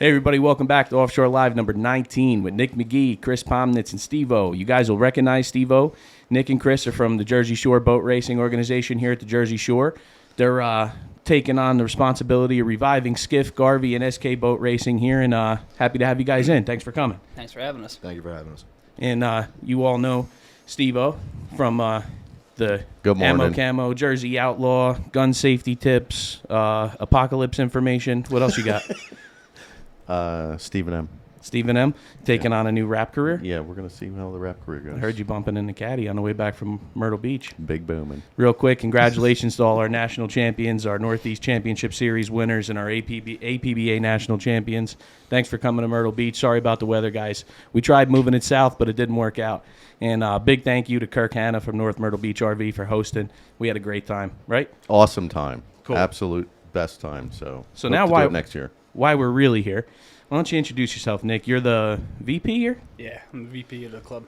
Hey, everybody, welcome back to Offshore Live number 19 with Nick Megee, Chris Pommnitz, and Steve-O. You guys will recognize Steve-O. Nick and Chris are from the Jersey Shore Boat Racing Organization here at the Jersey Shore. They're taking on the responsibility of reviving Skiff, Garvey, and SK Boat Racing here, and happy to have you guys in. Thanks for coming. Thanks for having us. Thank you for having us. And you all know Steve-O from the Good morning. Ammo Camo, Jersey Outlaw, gun safety tips, apocalypse information. What else you got? Stephen M. Stephen M. taking on a new rap career. Yeah, we're going to see how the rap career goes. I heard you bumping in the caddy on the way back from Myrtle Beach. Big booming. Real quick, congratulations to all our national champions, our Northeast Championship Series winners, and our APBA national champions. Thanks for coming to Myrtle Beach. Sorry about the weather, guys. We tried moving it south, but it didn't work out. And big thank you to Kirk Hanna from North Myrtle Beach RV for hosting. We had a great time, right? Awesome time. Cool. Absolute best time. So hope now to why do it next year? Why we're really here. Why don't you introduce yourself, Nick? You're the VP here? Yeah, I'm the VP of the club.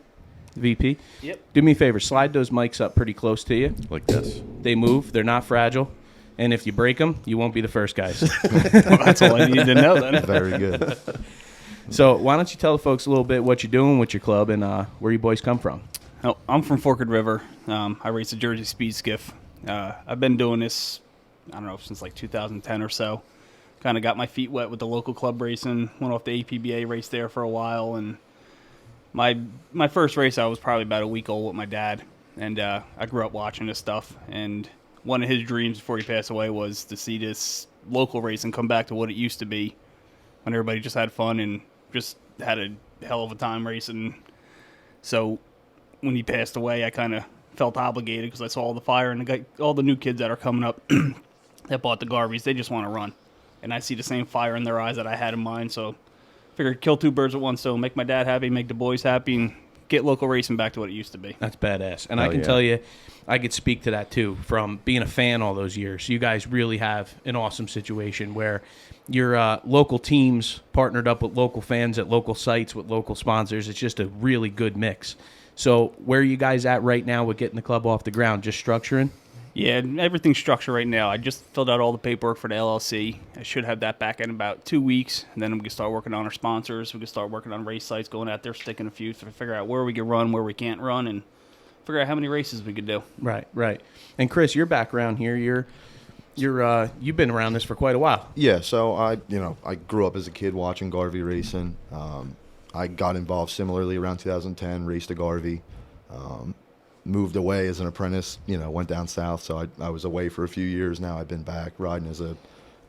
VP? Yep. Do me a favor. Slide those mics up pretty close to you. Like this. They move. They're not fragile. And if you break them, you won't be the first guys. Well, that's all I need to know then. Very good. So why don't you tell the folks a little bit what you're doing with your club and where you boys come from? Oh, I'm from Forked River. I race a Jersey Speed Skiff. I've been doing this, I don't know, since like 2010 or so. Kind of got my feet wet with the local club racing. Went off the APBA race there for a while. And my first race, I was probably about a week old with my dad. And I grew up watching this stuff. And one of his dreams before he passed away was to see this local racing come back to what it used to be, when everybody just had fun and just had a hell of a time racing. So when he passed away, I kind of felt obligated because I saw all the fire and all the new kids that are coming up that bought the Garveys. They just want to run. And I see the same fire in their eyes that I had in mine. So figured kill two birds with one stone, make my dad happy, make the boys happy, and get local racing back to what it used to be. That's badass. And I can tell you, I could speak to that too from being a fan all those years. You guys really have an awesome situation where your local teams partnered up with local fans at local sites with local sponsors. It's just a really good mix. So where are you guys at right now with getting the club off the ground? Just structuring? Yeah, everything's structured right now. I just filled out all the paperwork for the LLC. I should have that back in about 2 weeks. And then we can start working on our sponsors. We can start working on race sites, going out there, sticking a few to figure out where we can run, where we can't run, and figure out how many races we could do. Right, right. And Chris, your background here, you've been around this for quite a while. Yeah, so I grew up as a kid watching Garvey racing. I got involved similarly around 2010, raced a Garvey. Moved away as an apprentice, went down south, so I was away for a few years now. I've been back riding as a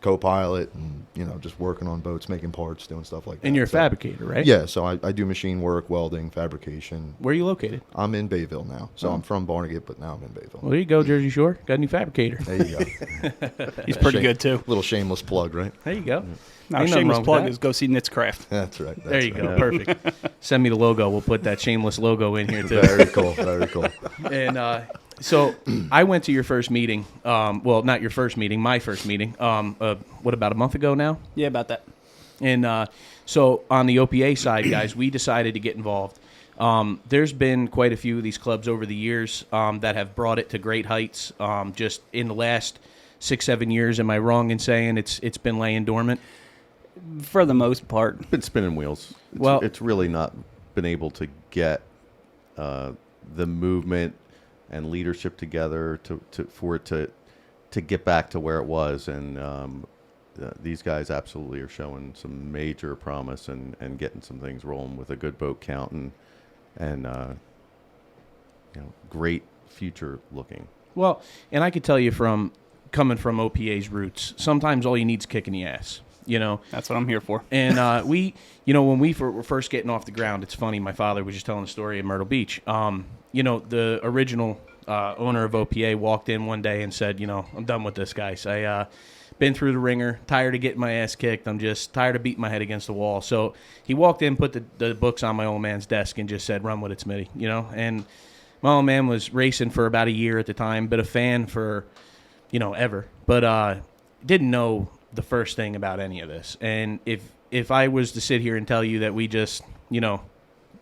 co-pilot and, just working on boats, making parts, doing stuff like that. And you're a fabricator, right? Yeah, so I do machine work, welding, fabrication. Where are you located? I'm in Bayville now. So I'm from Barnegat, but now I'm in Bayville. Well, there you go, Jersey Shore. Got a new fabricator. There you go. He's pretty good, too. Little shameless plug, right? There you go. Our shameless plug is go see Knits Craft. That's right. There you go. right. Perfect. Send me the logo. We'll put that shameless logo in here, too. Very cool. Very cool. And so I went to your first meeting. Well, not your first meeting, my first meeting. What, about a month ago now? Yeah, about that. And so on the OPA side, guys, we decided to get involved. There's been quite a few of these clubs over the years that have brought it to great heights. Just in the last 6-7 years, am I wrong in saying it's been laying dormant? For the most part. It's been spinning wheels. It's really not been able to get the movement and leadership together for it to get back to where it was. And these guys absolutely are showing some major promise and getting some things rolling with a good boat count and great future looking. Well, and I could tell you from coming from OPA's roots, sometimes all you need is a kick in the ass. That's what I'm here for. And when we were first getting off the ground, it's funny. My father was just telling a story in Myrtle Beach. The original owner of OPA walked in one day and said, I'm done with this, guys. I been through the ringer, tired of getting my ass kicked. I'm just tired of beating my head against the wall. So he walked in, put the books on my old man's desk, and just said, "Run with it, Smitty." And my old man was racing for about a year at the time, but a fan for ever, but didn't know the first thing about any of this. And if I was to sit here and tell you that we just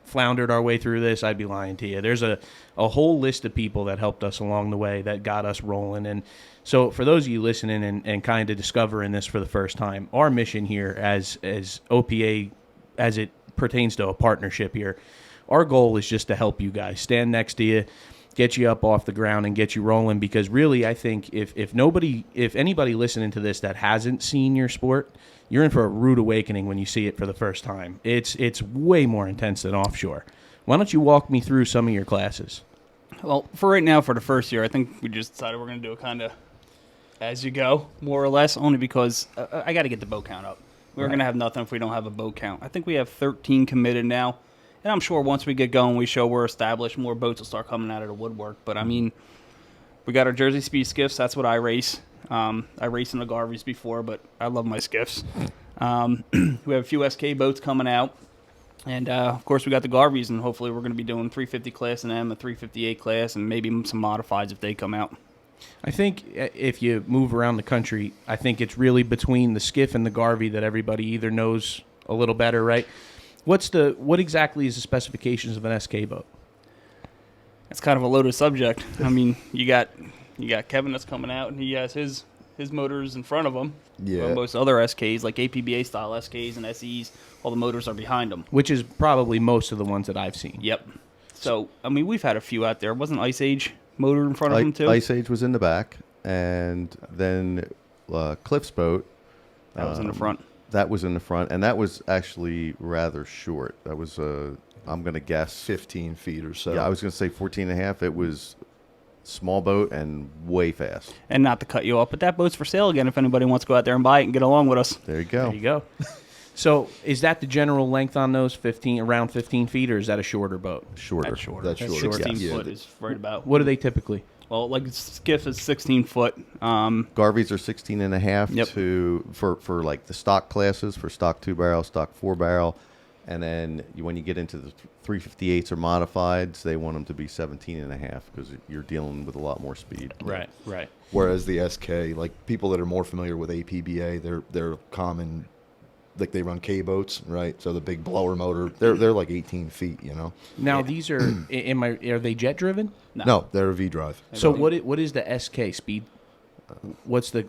floundered our way through this, I'd be lying to you. There's a whole list of people that helped us along the way that got us rolling. And so for those of you listening and kind of discovering this for the first time, our mission here as OPA, as it pertains to a partnership here, our goal is just to help you guys, stand next to you, get you up off the ground and get you rolling, because really I think if anybody listening to this that hasn't seen your sport, you're in for a rude awakening when you see it for the first time. It's way more intense than offshore. Why don't you walk me through some of your classes? Well, for right now, for the first year, I think we just decided we're going to do it kind of as you go, more or less, only because I got to get the boat count up. We're going to have nothing if we don't have a boat count. I think we have 13 committed now. And I'm sure once we get going, we show we're established, more boats will start coming out of the woodwork. But, I mean, we got our Jersey Speed skiffs. That's what I race. I raced in the Garveys before, but I love my skiffs. We have a few SK boats coming out. And, of course, we got the Garveys, and hopefully we're going to be doing 350 class in them, a 358 class, and maybe some modifieds if they come out. I think if you move around the country, I think it's really between the skiff and the Garvey that everybody either knows a little better, right? What exactly is the specifications of an SK boat? It's kind of a loaded subject. I mean, you got Kevin that's coming out, and he has his motors in front of him. Yeah. While most other SKs, like APBA style SKs and SEs, all the motors are behind them. Which is probably most of the ones that I've seen. Yep. So, I mean, we've had a few out there. Wasn't Ice Age motor in front of them, too? Ice Age was in the back, and then Cliff's boat. That was in the front. That was in the front, and that was actually rather short. That was, I'm going to guess, 15 feet or so. Yeah, I was going to say 14 and a half. It was small boat and way fast. And not to cut you off, but that boat's for sale again if anybody wants to go out there and buy it and get along with us. There you go. There you go. So is that the general length on those, around 15 feet, or is that a shorter boat? Shorter. That's shorter. That's shorter. 16 Yeah. foot is right about. What are they typically? Well, like skiff is 16 foot. Garveys are 16 and a half Yep. for like the stock classes, for stock 2-barrel, stock 4-barrel. And then when you get into the 358s or modifieds, they want them to be 17 and a half because you're dealing with a lot more speed. Right. Whereas the SK, like people that are more familiar with APBA, they're common, like they run K boats, right? So the big blower motor, they're like 18 feet, you know. Now these are are they jet driven? No, they're a V drive. So what is the SK speed? What's that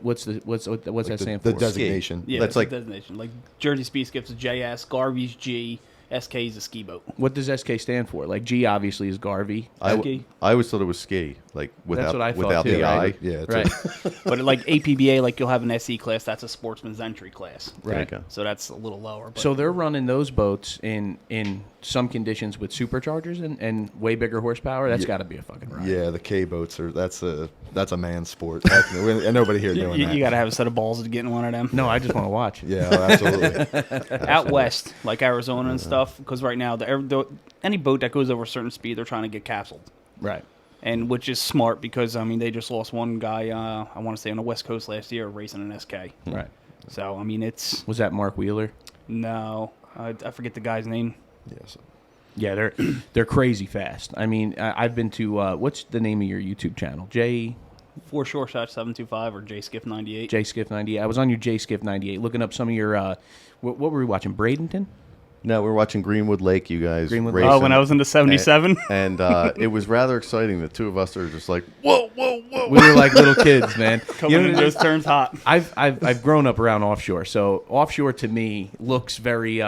stand for? The designation. Yeah, That's that's like- like designation. Like Jersey Speed Skiff's a JS, Garvey's G, SK is a ski boat. What does SK stand for? Like G obviously is Garvey. I Ski. always thought it was ski, like without what I thought without too, the right? I. Yeah, it's Right. But like APBA, like you'll have an SE class, that's a sportsman's entry class. There you Right. go. So that's a little lower. But So they're running those boats in some conditions with superchargers and way bigger horsepower. That's got to be a fucking ride. Yeah, the K boats are that's a man's sport. And nobody here doing that. you got to have a set of balls to get in one of them. No, I just want to watch. Yeah, absolutely. Out west, like Arizona and stuff, because right now any boat that goes over a certain speed, they're trying to get capsuled. Right. And which is smart because, I mean, they just lost one guy, I want to say on the West Coast last year, racing an SK. Right. So, I mean, it's... Was that Mark Wheeler? No. I forget the guy's name. Yes. Yeah, they're crazy fast. I mean, I've been to what's the name of your YouTube channel? For Shore Shot 725 or J Skiff 98. J Skiff 98. I was on your J Skiff 98 looking up some of your what were we watching? Bradenton? No, we're watching Greenwood Lake, you guys. Greenwood racing. Lake. Oh, when I was in the 77? And it was rather exciting. The two of us are just like, whoa, whoa, whoa. We were like little kids, man. Coming in those turns hot. I've grown up around offshore, so offshore to me looks very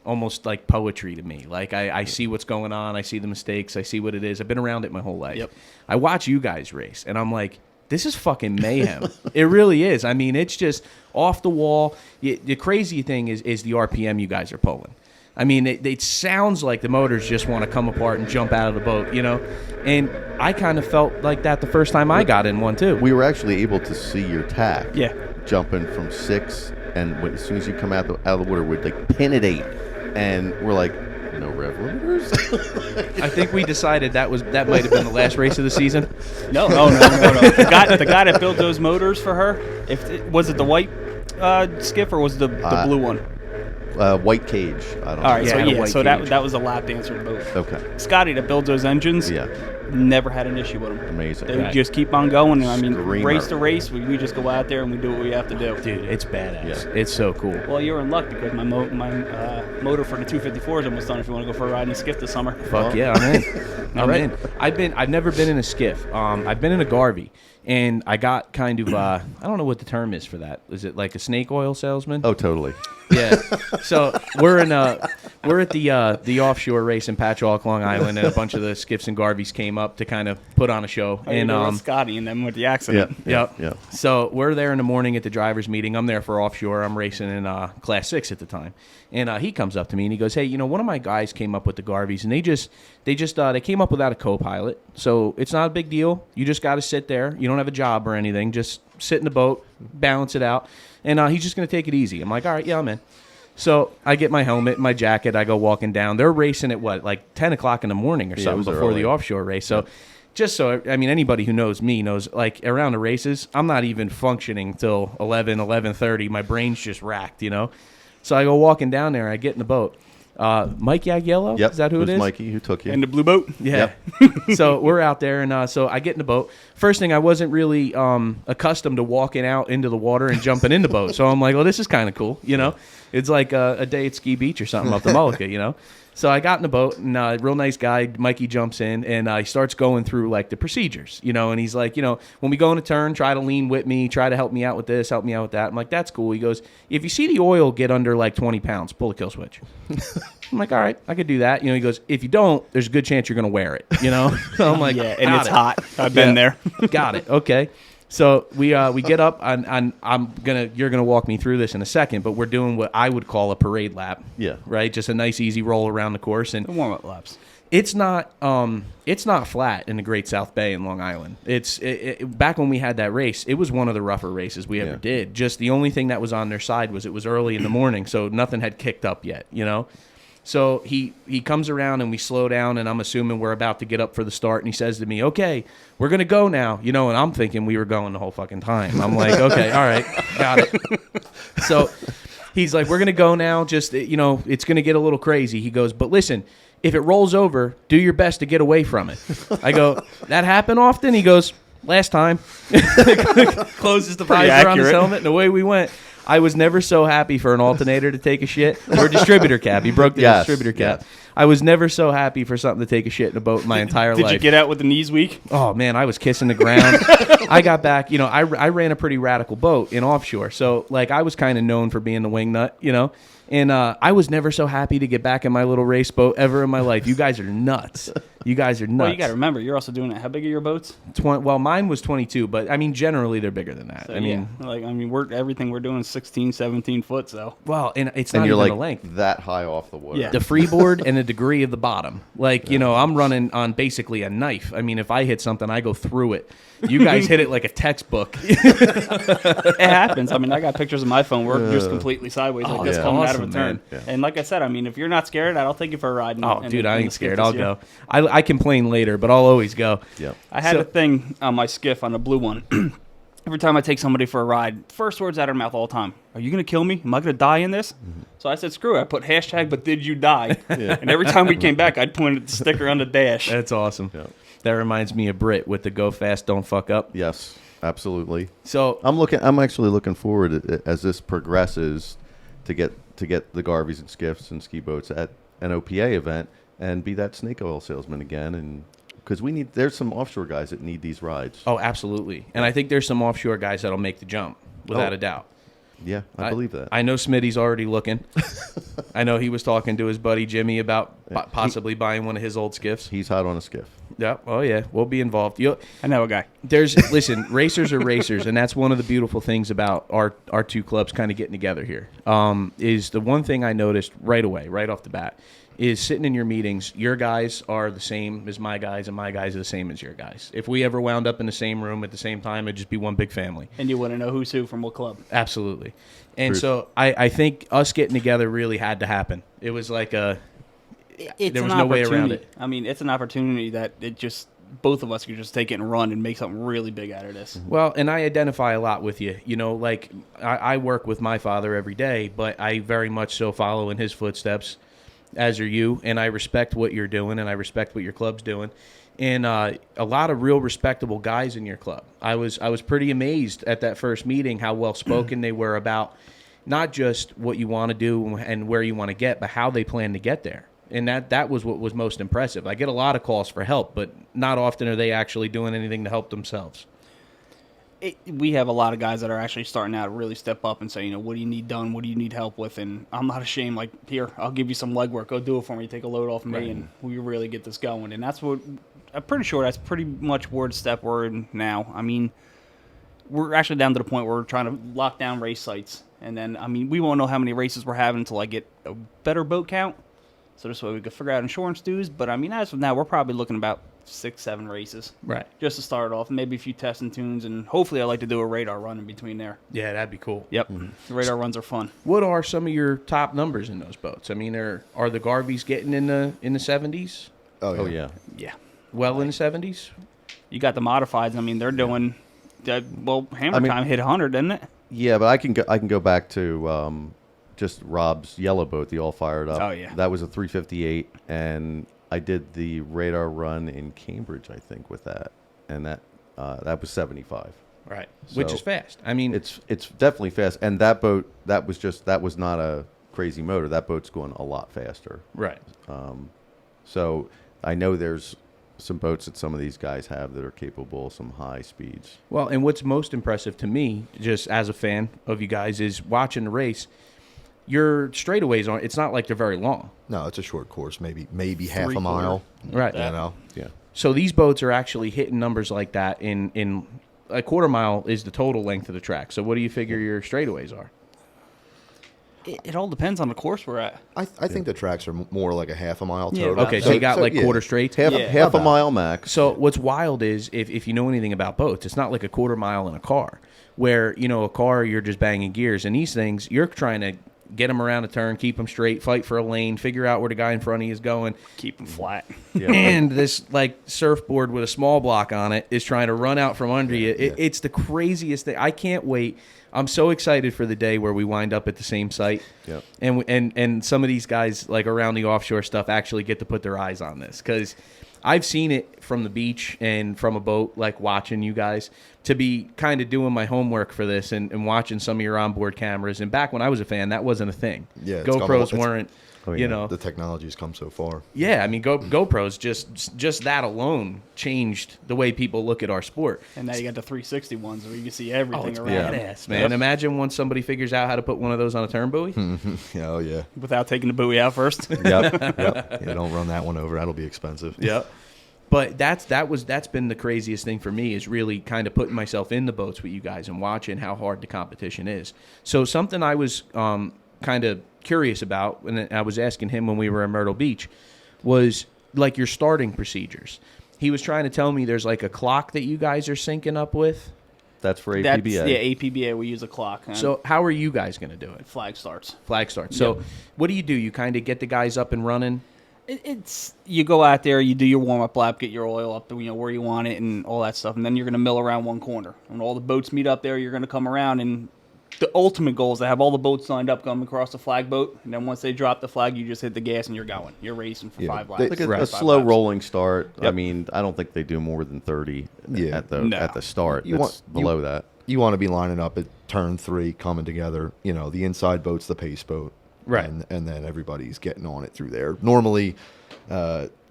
almost like poetry to me. Like I see what's going on, I see the mistakes, I see what it is. I've been around it my whole life. Yep. I watch you guys race, and I'm like, this is fucking mayhem. It really is. I mean, it's just off the wall. The crazy thing is the RPM you guys are pulling. I mean, it sounds like the motors just want to come apart and jump out of the boat, you know? And I kind of felt like that the first time I got in one, too. We were actually able to see your tack. Yeah. Jumping from 6, and as soon as you come out of the water, we'd like pin at 8. And we're like, no rev limiters? I think we decided that might have been the last race of the season. No. The guy that built those motors for her, was it the white skiff or was it the blue one? White cage. I don't know. All right, Yeah, so white so cage. that was a lap dancer boat. Okay. Scotty that builds those engines. Yeah. Never had an issue with them. Amazing. They Right. just keep on going. I mean, Screamer. race to race, we just go out there and we do what we have to do. Dude, it's badass. Yeah. It's so cool. Well, you're in luck because my motor for the 254 is almost done. If you want to go for a ride in a skiff this summer. Fuck yeah, I'm in. I'm right. in. I've never been in a skiff. I've been in a Garvey, and I got kind of I don't know what the term is for that. Is it like a snake oil salesman? Oh, totally. Yeah. So we're at the offshore race in Patchogue, Long Island, and a bunch of the skiffs and Garveys came up to kind of put on a show. And Scotty and them with the accident. Yep. Yeah. So we're there in the morning at the drivers' meeting. I'm there for offshore. I'm racing in Class 6 at the time. And he comes up to me and he goes, hey, one of my guys came up with the Garveys, and they came up without a co-pilot. So it's not a big deal. You just got to sit there. You don't have a job or anything. Just sit in the boat, balance it out. And he's just going to take it easy. I'm like, all right, yeah, I'm in. So I get my helmet and my jacket. I go walking down. They're racing at like 10 o'clock in the morning or Yeah, it something was before early. the offshore race. So anybody who knows me knows, like, around the races, I'm not even functioning till 11:30. My brain's just racked, So I go walking down there. I get in the boat. Mike Yagiello? Yep. Is that who it is? Mikey who took you. And the blue boat. Yeah. So we're out there, and so I get in the boat. First thing, I wasn't really accustomed to walking out into the water and jumping in the boat. So I'm like, well, this is kind of cool, It's like a day at Ski Beach or something up the Mullica, So I got in the boat, and a real nice guy, Mikey, jumps in, and he starts going through, like, the procedures, and he's like, when we go in a turn, try to lean with me, try to help me out with this, help me out with that. I'm like, that's cool. He goes, if you see the oil get under, like, 20 pounds, pull the kill switch. I'm like, all right, I could do that. He goes, if you don't, there's a good chance you're going to wear it, So I'm like, Yeah, and got it's it. hot. I've been there. Got it. Okay. So we get up, and you're gonna walk me through this in a second, but we're doing what I would call a parade lap. Yeah. Right. Just a nice easy roll around the course, and The warm-up laps. it's not flat in the Great South Bay in Long Island. It's back when we had that race, it was one of the rougher races we ever Yeah. did. Just the only thing that was on their side was it was early in the morning, so nothing had kicked up yet. So he comes around and we slow down, and I'm assuming we're about to get up for the start, and he says to me, okay, we're going to go now, and I'm thinking we were going the whole fucking time. I'm like, okay, all right, got it. So he's like, we're going to go now, just, it's going to get a little crazy. He goes, but listen, if it rolls over, do your best to get away from it. I go, that happen often? He goes, last time. Closes the visor on his helmet, and away we went. I was never so happy for an alternator to take a shit, or a distributor cap. He broke the distributor cap. Yes. I was never so happy for something to take a shit in a boat in my entire life. Did you get out with the knees weak? Oh, man, I was kissing the ground. I got back. I ran a pretty radical boat in offshore. So, like, I was kind of known for being the wing nut, And I was never so happy to get back in my little race boat ever in my life. You guys are nuts. You guys are nuts. Well, you got to remember, you're also doing it. How big are your boats? Well, mine was 22, but, generally they're bigger than that. So, everything we're doing is 16, 17 foot, so. Well, and it's And not you're even like the length. that high off the water. Yeah. The freeboard and the degree of the bottom. Like, I'm running on basically a knife. If I hit something, I go through it. You guys hit it like a textbook. It happens. I got pictures of my phone. We're just completely sideways like this yeah. coming out of a Awesome, turn. man. Yeah. And like I said, if you're not scared, I'll take you for a ride. Dude, I ain't scared. I'll go. I complain later, but I'll always go. Yep. I had a thing on my skiff on the blue one. Every time I take somebody for a ride, first words out of her mouth all the time, are you going to kill me? Am I going to die in this? Mm-hmm. So I said, screw it. I put hashtag, but did you die? And every time we came back, I'd point at the sticker on the dash. That's awesome. Yeah. That reminds me of Brit with the go fast, don't fuck up. Yes, absolutely. So I'm actually looking forward as this progresses to get the Garveys and skiffs and ski boats at an OPA event and be that snake oil salesman again, and because there's some offshore guys that need these rides. Oh, absolutely. And I think there's some offshore guys that'll make the jump, without a doubt. Yeah, I believe that. I know Smitty's already looking. I know he was talking to his buddy Jimmy about possibly buying one of his old skiffs. He's hot on a skiff. Yeah. Oh, yeah. We'll be involved. I know a guy. Listen, racers are racers, and that's one of the beautiful things about our two clubs kind of getting together here. Is the one thing I noticed right away, right off the bat, is sitting in your meetings, your guys are the same as my guys, and my guys are the same as your guys. If we ever wound up in the same room at the same time, it'd just be one big family. And you want to know who's who from what club. Absolutely. And Truth. so I think us getting together really had to happen. It was like there was no way around it. It's an opportunity that both of us could just take it and run and make something really big out of this. Well, and I identify a lot with you. Like I work with my father every day, but I very much so follow in his footsteps, as are you, and I respect what you're doing, and I respect what your club's doing. and a lot of real respectable guys in your club. I was pretty amazed at that first meeting how well spoken they were about not just what you want to do and where you want to get, but how they plan to get there. And that was what was most impressive. I get a lot of calls for help, but not often are they actually doing anything to help themselves. We have a lot of guys that are actually starting out to really step up and say, you know, what do you need done? What do you need help with? And I'm not ashamed. Like, here, I'll give you some legwork. Go do it for me. Take a load off me, and we really get this going. And that's what I'm pretty sure that's pretty much word step word now. I mean, we're actually down to the point where we're trying to lock down race sites. And then, I mean, we won't know how many races we're having until I get a better boat count. So this way we could figure out insurance dues. But, I mean, as of now, we're probably looking about 6-7 races. Right. Just to start off. Maybe a few tests and tunes. And hopefully I'd like to do a radar run in between there. Yeah, that'd be cool. Yep. The radar runs are fun. What are some of your top numbers in those boats? I mean, are the Garveys getting in the 70s? Oh yeah. Yeah. Well in the 70s? You got the modifieds. I mean, they're doing Hammer I mean- Time hit 100, didn't it? Yeah, but I can go back to just Rob's yellow boat, the all fired up. Oh, yeah. That was a 358, and I did the radar run in Cambridge, I think, with that, and that was 75. Right. Which So is fast. I mean, It's definitely fast, and that boat that was not a crazy motor. That boat's going a lot faster. right. So I know there's some boats that some of these guys have that are capable of some high speeds. Well, and what's most impressive to me, just as a fan of you guys, is watching the race. Your straightaways aren't. It's not like they're very long. No, it's a short course, maybe half a 3/4. mile. Right. You know. Yeah. So these boats are actually hitting numbers like that in a quarter mile is the total length of the track. So what do you figure your straightaways are? It all depends on the course we're at. I think the tracks are more like a half a mile Yeah, total. Okay, so you got like yeah. quarter straight. Half Yeah. half a About. mile max. So what's wild is if you know anything about boats, it's not like a quarter mile in a car where, you know, a car you're just banging gears. And these things, you're trying to get them around a turn, keep them straight, fight for a lane, figure out where the guy in front of you is going. Keep them flat. Yeah. And this like surfboard with a small block on it is trying to run out from under you. It's the craziest thing. I can't wait. I'm so excited for the day where we wind up at the same site. Yep. And some of these guys like around the offshore stuff actually get to put their eyes on this because I've seen it from the beach and from a boat, like watching you guys, to be kind of doing my homework for this and watching some of your onboard cameras. And back when I was a fan, that wasn't a thing. Yeah, it's come GoPros a- weren't, Oh, you yeah. know. The technology's come so far. Yeah, I mean, GoPros, just that alone changed the way people look at our sport. And now you got the 360 ones where you can see everything It's around badass, man. Imagine once somebody figures out how to put one of those on a turn buoy. Yeah, oh yeah. without taking the buoy out first. Yep. Yeah, don't run that one over. That'll be expensive. Yep. But that's been the craziest thing for me is really kind of putting myself in the boats with you guys and watching how hard the competition is. So something I was kind of curious about, and I was asking him when we were in Myrtle Beach, was like your starting procedures. He was trying to tell me there's like a clock that you guys are syncing up with. That's for APBA. That's, yeah, APBA, we use a clock. So how are you guys going to do it? flag starts. Flag start. So Yep. what do? You kind of get the guys up and running? It's you go out there, you do your warm up lap, get your oil up to where you want it, and all that stuff, and then you're going to mill around one corner. When all the boats meet up there, you're going to come around, and the ultimate goal is to have all the boats lined up coming across the flag boat, and then once they drop the flag, you just hit the gas and you're going. You're racing for Yeah, 5 they- laps. Like a Five slow laps. rolling start. I Yep. mean, I don't think they do more than 30 Yeah. at the No. start. You It's want- below that. You want to be lining up at turn 3, coming together. You know, the inside boat's the pace boat. Right. And then everybody's getting on it through there. Normally,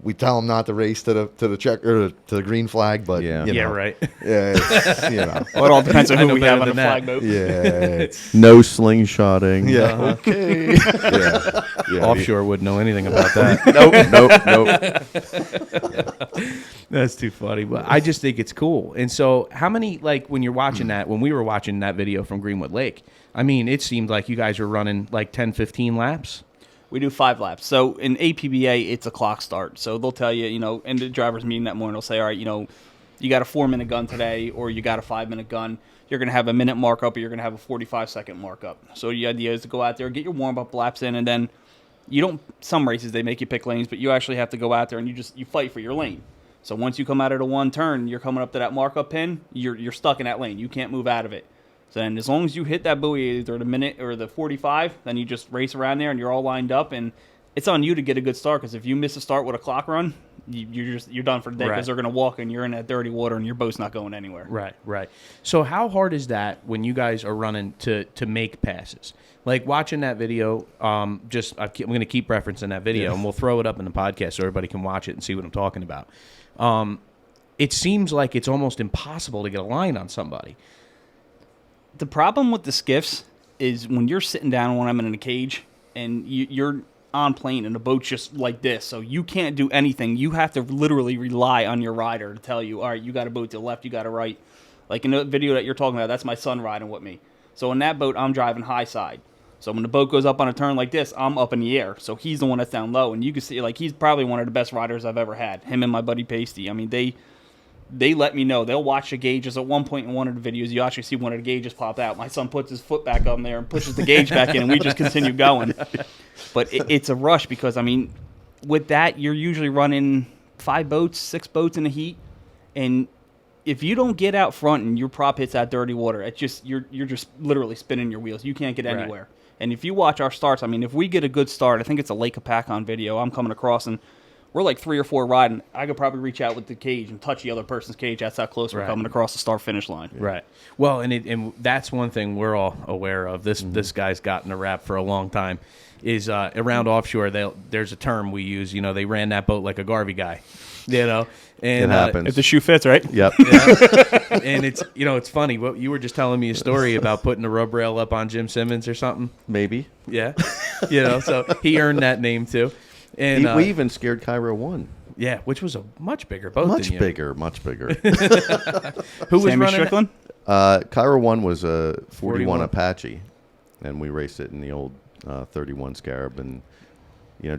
we tell them not to race to the check or to the green flag, but Yeah. you know, Yeah, right. Yeah, it's, you know, Well, it all depends on I who know we have better on the than that. flag boat. yeah, it's, No slingshotting. yeah, okay, yeah. Offshore wouldn't know anything about that. Nope. That's too funny. But I just think it's cool. And so how many, like when you're watching that, when we were watching that video from Greenwood Lake, I mean, it seemed like you guys were running like 10, 15 laps. We do 5 laps. So in APBA, it's a clock start. So they'll tell you, in the driver's meeting that morning, they'll say, all right, you got a 4-minute gun today, or you got a 5-minute gun. You're going to have a minute markup, or you're going to have a 45-second markup. So the idea is to go out there, get your warm-up laps in, and then some races, they make you pick lanes, but you actually have to go out there and you fight for your lane. So once you come out of the one turn, you're coming up to that markup pin, you're stuck in that lane. You can't move out of it. So then as long as you hit that buoy either the minute or the 45, then you just race around there and you're all lined up. And it's on you to get a good start, because if you miss a start with a clock run, you're done for the day, because they're going to walk and you're in that dirty water and your boat's not going anywhere. Right. So how hard is that when you guys are running to make passes? Like watching that video, I'm going to keep referencing that video, and we'll throw it up in the podcast so everybody can watch it and see what I'm talking about. It seems like it's almost impossible to get a line on somebody. The problem with the skiffs is when you're sitting down when I'm in a cage and you're on plane and the boat's just like this, so you can't do anything. You have to literally rely on your rider to tell you, all right, you got a boat to the left, you got a right. Like in the video that you're talking about, that's my son riding with me. So in that boat, I'm driving high side. So when the boat goes up on a turn like this, I'm up in the air. So he's the one that's down low, and you can see, like, he's probably one of the best riders I've ever had. Him and my buddy Pasty. I mean, they let me know. They'll watch the gauges. At one point in one of the videos, you actually see one of the gauges pop out. My son puts his foot back on there and pushes the gauge back in, and we just continue going. But it's a rush because, I mean, with that, you're usually running 5 boats, 6 boats in the heat. And if you don't get out front and your prop hits that dirty water, it's just you're just literally spinning your wheels. You can't get anywhere. Right. And if you watch our starts, I mean, if we get a good start, I think it's a Lake Apacon video. I'm coming across, and we're like 3 or 4 riding. I could probably reach out with the cage and touch the other person's cage. That's how close we're coming across the start-finish line. Right. Well, and that's one thing we're all aware of. This guy's gotten a rap for a long time. Is around offshore, there's a term we use. You know, they ran that boat like a Garvey guy. You know, and it happens. If the shoe fits, right? Yep. Yeah. And it's funny. What you were just telling me a story about putting a rub rail up on Jim Simmons or something. Maybe. Yeah. So he earned that name too. And we even scared Cairo 1. Yeah, which was a much bigger boat. Much than you. bigger. Who was Sammy running Strickland? Cairo 1 was a 41 41. Apache, and we raced it in the old 31 Scarab, and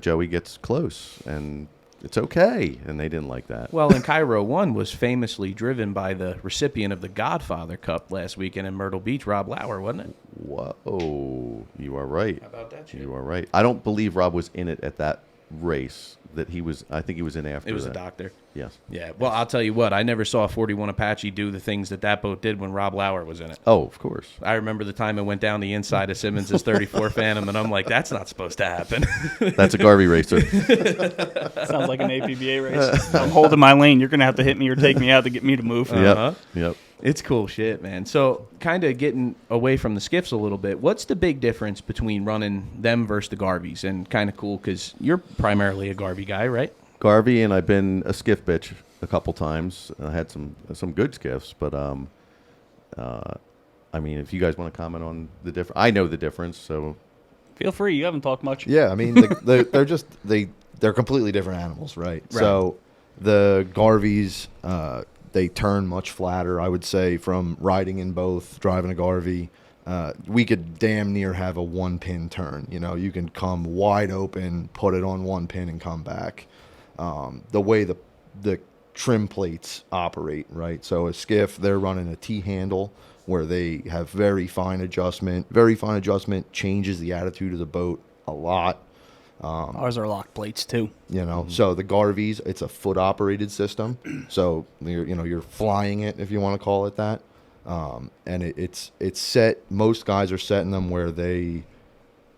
Joey gets close, and it's okay, and they didn't like that. Well, and Cairo 1 was famously driven by the recipient of the Godfather Cup last weekend in Myrtle Beach, Rob Lauer, wasn't it? Whoa, you are right. How about that shit? You are right. I don't believe Rob was in it at that race. I think he was in after. It was that. a doctor. Yes. Yeah. Well, I'll tell you what. I never saw a 41 Apache do the things that boat did when Rob Lauer was in it. Oh, of course. I remember the time it went down the inside of Simmons' 34 Phantom, and I'm like, that's not supposed to happen. That's a Garvey racer. Sounds like an APBA race. I'm holding my lane. You're going to have to hit me or take me out to get me to move. Yep. It's cool shit, man. So kind of getting away from the skiffs a little bit, what's the big difference between running them versus the Garveys? And kind of cool because you're primarily a Garvey guy, right? Garvey, and I've been a skiff bitch a couple times. I had some good skiffs, but I mean, if you guys want to comment on the difference, I know the difference, so Feel free. You haven't talked much. Yeah, I mean, they're completely different animals, right? So the Garveys, they turn much flatter, I would say, from riding in both, driving a Garvey. We could damn near have a 1-pin turn. You can come wide open, put it on 1 pin, and come back. The way the trim plates operate, right? So a skiff, they're running a T-handle where they have very fine adjustment. Very fine adjustment changes the attitude of the boat a lot. Ours are lock plates too. So the Garveys, it's a foot-operated system. So you're flying it, if you want to call it that. And it's set. Most guys are setting them where they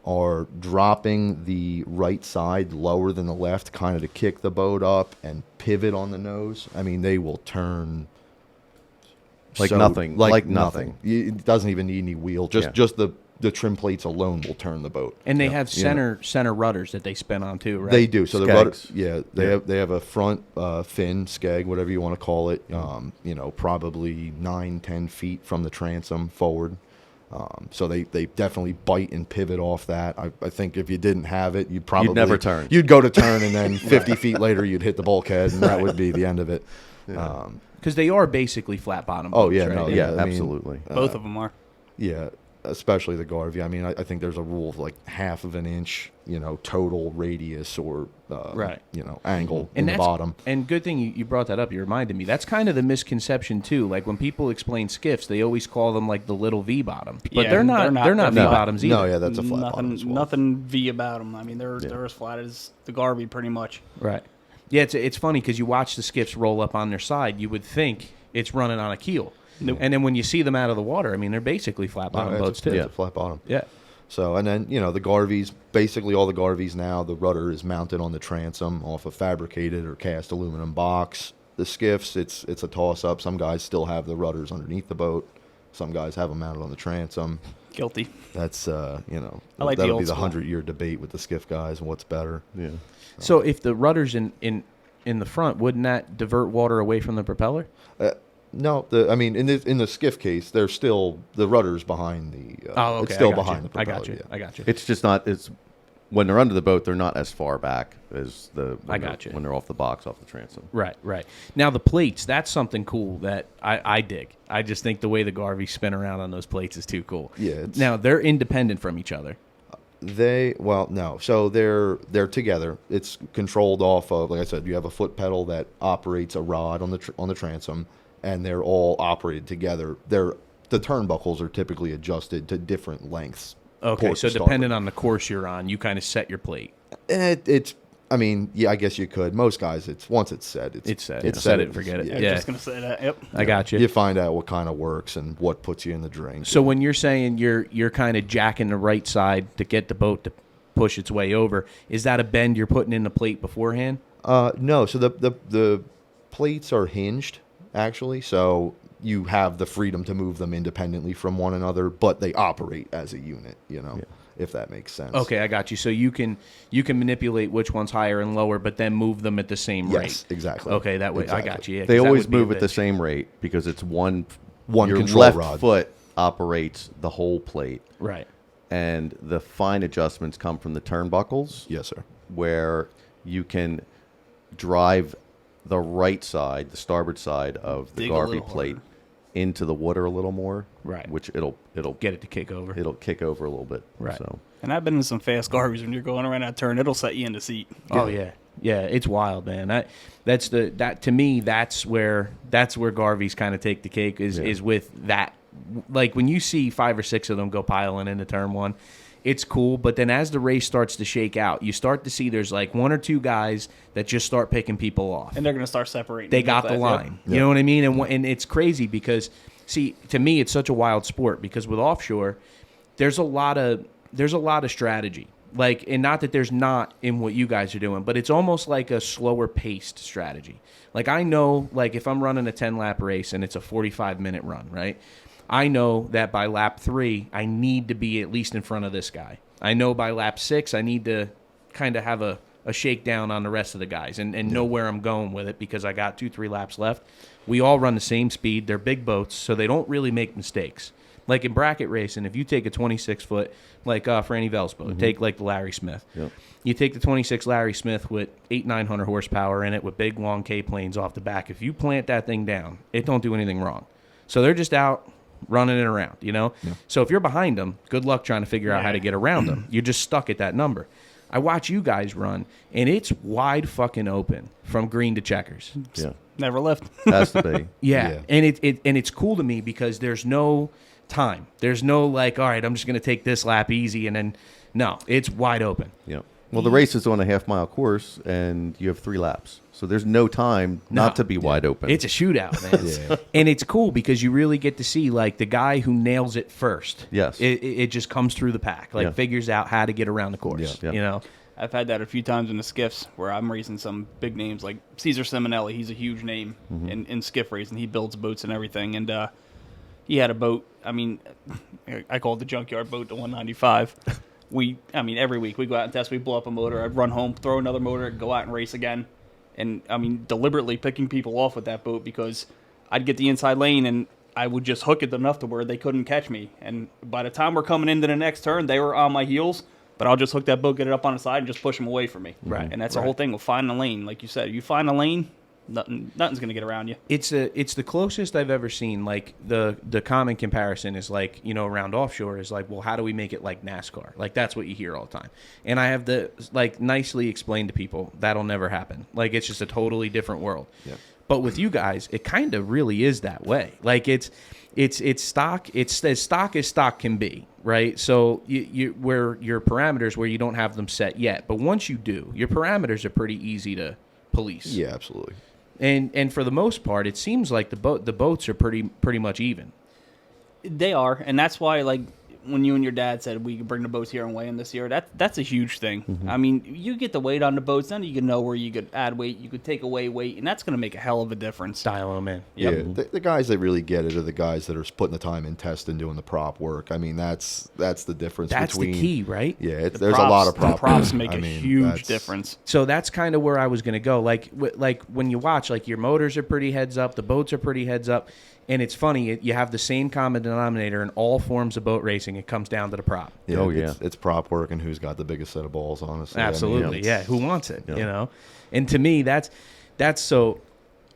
are dropping the right side lower than the left, kind of to kick the boat up and pivot on the nose. I mean, they will turn like nothing. Like nothing. It doesn't even need any wheel. Just the trim plates alone will turn the boat. And they have center rudders that they spin on too, right? They do. So Skegs. the rudder, they have a front fin skeg, whatever you want to call it. Probably 9-10 feet from the transom forward. So they definitely bite and pivot off that. I think if you didn't have it, you'd never turn. You'd go to turn, and then 50 feet later, you'd hit the bulkhead, and that would be the end of it. Because they are basically flat bottom boats, Oh yeah, right? no, Yeah, I mean, absolutely. Both of them are. Yeah, especially the Garvey. I mean, I think there's a rule of like 1/2 an inch, total radius or angle in the bottom. And good thing you brought that up. You reminded me. That's kind of the misconception too. Like when people explain skiffs, they always call them like the little V bottom, but they're not V bottoms either. No, yeah, that's a flat bottom as well. Nothing V about them. I mean, they're as flat as the Garvey pretty much. Right. Yeah, it's funny because you watch the skiffs roll up on their side, you would think it's running on a keel. Nope. And then when you see them out of the water, I mean, they're basically flat bottom boats too. It's a flat bottom. Yeah. So, and then, the Garveys, basically all the Garveys now, the rudder is mounted on the transom off a fabricated or cast aluminum box. The skiffs, it's a toss-up. Some guys still have the rudders underneath the boat. Some guys have them mounted on the transom. Guilty. That's, I like that'll the be the old 100-year debate with the skiff guys and what's better. Yeah. So if the rudder's in the front, wouldn't that divert water away from the propeller? No, in the skiff case, there's still the rudder's behind the. Oh, okay. It's still I got behind you. the propeller. I got you. Yeah. I got you. It's just not. It's when they're under the boat, they're not as far back as I got you. when they're off the box, off the transom. Right. Now the plates, that's something cool that I dig. I just think the way the Garvey spin around on those plates is too cool. Yeah. Now they're independent from each other. No. So they're together. It's controlled off of, like I said, you have a foot pedal that operates a rod on the transom, and they're all operated together. The turnbuckles are typically adjusted to different lengths. Okay, so depending on the course you're on, you kind of set your plate. I guess you could. Most guys, once it's set. It's set. It's set it and forget it. I was just going to say that. Yep. I got you. You find out what kind of works and what puts you in the drink. So when you're saying you're kind of jacking the right side to get the boat to push its way over, is that a bend you're putting in the plate beforehand? No. So the plates are hinged, actually. So you have the freedom to move them independently from one another, but they operate as a unit, if that makes sense. Okay, I got you. So you can manipulate which one's higher and lower, but then move them at the same rate. Yes, exactly. Okay, that way Exactly. I got you. Yeah, They 'cause that always would be a move at the bitch. same rate because it's one your control left rod. foot operates the whole plate, Right. and the fine adjustments come from the turnbuckles. Yes, sir. Where you can drive the right side, the starboard side of the Dig a Garvey little plate harder. into the water a little more. Right. Which it'll Get it to kick over. it'll kick over a little bit. Right. So And I've been in some fast Garveys. When you're going around that turn, it'll set you in the seat. Oh yeah, it's wild, man. To me, that's where Garveys kind of take the cake is with that. Like when you see 5 or 6 of them go piling into turn one, it's cool. But then as the race starts to shake out, you start to see there's like 1 or 2 guys that just start picking people off. And they're going to start separating. They with got the that, line. yep. You know what I mean? And it's crazy because, see, to me, it's such a wild sport because with offshore, there's a lot of strategy. Like, and not that there's not in what you guys are doing, but it's almost like a slower paced strategy. Like I know, like if I'm running a 10-lap race and it's a 45-minute run, right? I know that by lap 3, I need to be at least in front of this guy. I know by lap 6, I need to kind of have a shakedown on the rest of the guys and know where I'm going with it because I got 2-3 laps left. We all run the same speed. They're big boats, so they don't really make mistakes. Like in bracket racing, if you take a 26-foot, like Franny Vell's boat, take like the Larry Smith. Yep. You take the 26 Larry Smith with 800-900 horsepower in it with big, long K-planes off the back. If you plant that thing down, it don't do anything wrong. So they're just out running it around, Yeah. So if you're behind them, good luck trying to figure out how to get around them. You're just stuck at that number. I watch you guys run, and it's wide fucking open from green to checkers. yeah, Never left. has to be. Yeah. And it's cool to me because there's no time. There's no like, all right, I'm just going to take this lap easy, and then no, it's wide open. Yeah. Well, the race is on a half-mile course, and you have 3 laps, so there's no time not to be wide open. It's a shootout, man. And it's cool because you really get to see like the guy who nails it first. Yes. It just comes through the pack, like figures out how to get around the course. Yeah. I've had that a few times in the skiffs where I'm racing some big names like Cesar Simonelli. He's a huge name in skiff racing. He builds boats and everything. And he had a boat. I mean, I call it the junkyard boat, the 195. Every week we go out and test. We blow up a motor. I'd run home, throw another motor, go out and race again. And, deliberately picking people off with that boat because I'd get the inside lane and I would just hook it enough to where they couldn't catch me. And by the time we're coming into the next turn, they were on my heels. But I'll just hook that boat, get it up on the side, and just push them away from me. Right. And that's the whole thing with finding a lane. Like you said, you find a lane, nothing's going to get around you. It's the closest I've ever seen. Like the common comparison is like, around offshore is like, well, how do we make it like NASCAR? Like that's what you hear all the time. And I have to like nicely explain to people that'll never happen. Like it's just a totally different world. Yeah. But with you guys, it kind of really is that way. Like it's stock. It's as stock can be, right? So you where your parameters where you don't have them set yet, but once you do, your parameters are pretty easy to police. Yeah, absolutely. And for the most part, it seems like the boats are pretty much even. They are, and that's why, like, when you and your dad said we could bring the boats here and weigh them this year, that's a huge thing. Mm-hmm. I mean, you get the weight on the boats, then you can know where you could add weight, you could take away weight, and that's going to make a hell of a difference. Dial them in. Yep. Yeah, the guys that really get it are the guys that are putting the time in testing, doing the prop work. I mean, that's the difference. That's between, the key, right? Yeah, The there's props, a lot of the props work. make I a mean, huge that's- difference. So that's kind of where I was going to go. Like when you watch, like your motors are pretty heads up, the boats are pretty heads up, and it's funny. You have the same common denominator in all forms of boat racing. It comes down to the prop. Yeah, Oh, yeah. It's prop work and who's got the biggest set of balls, honestly. I mean, Absolutely, it's- yeah. Who wants it? Yeah. You know, and to me, that's so.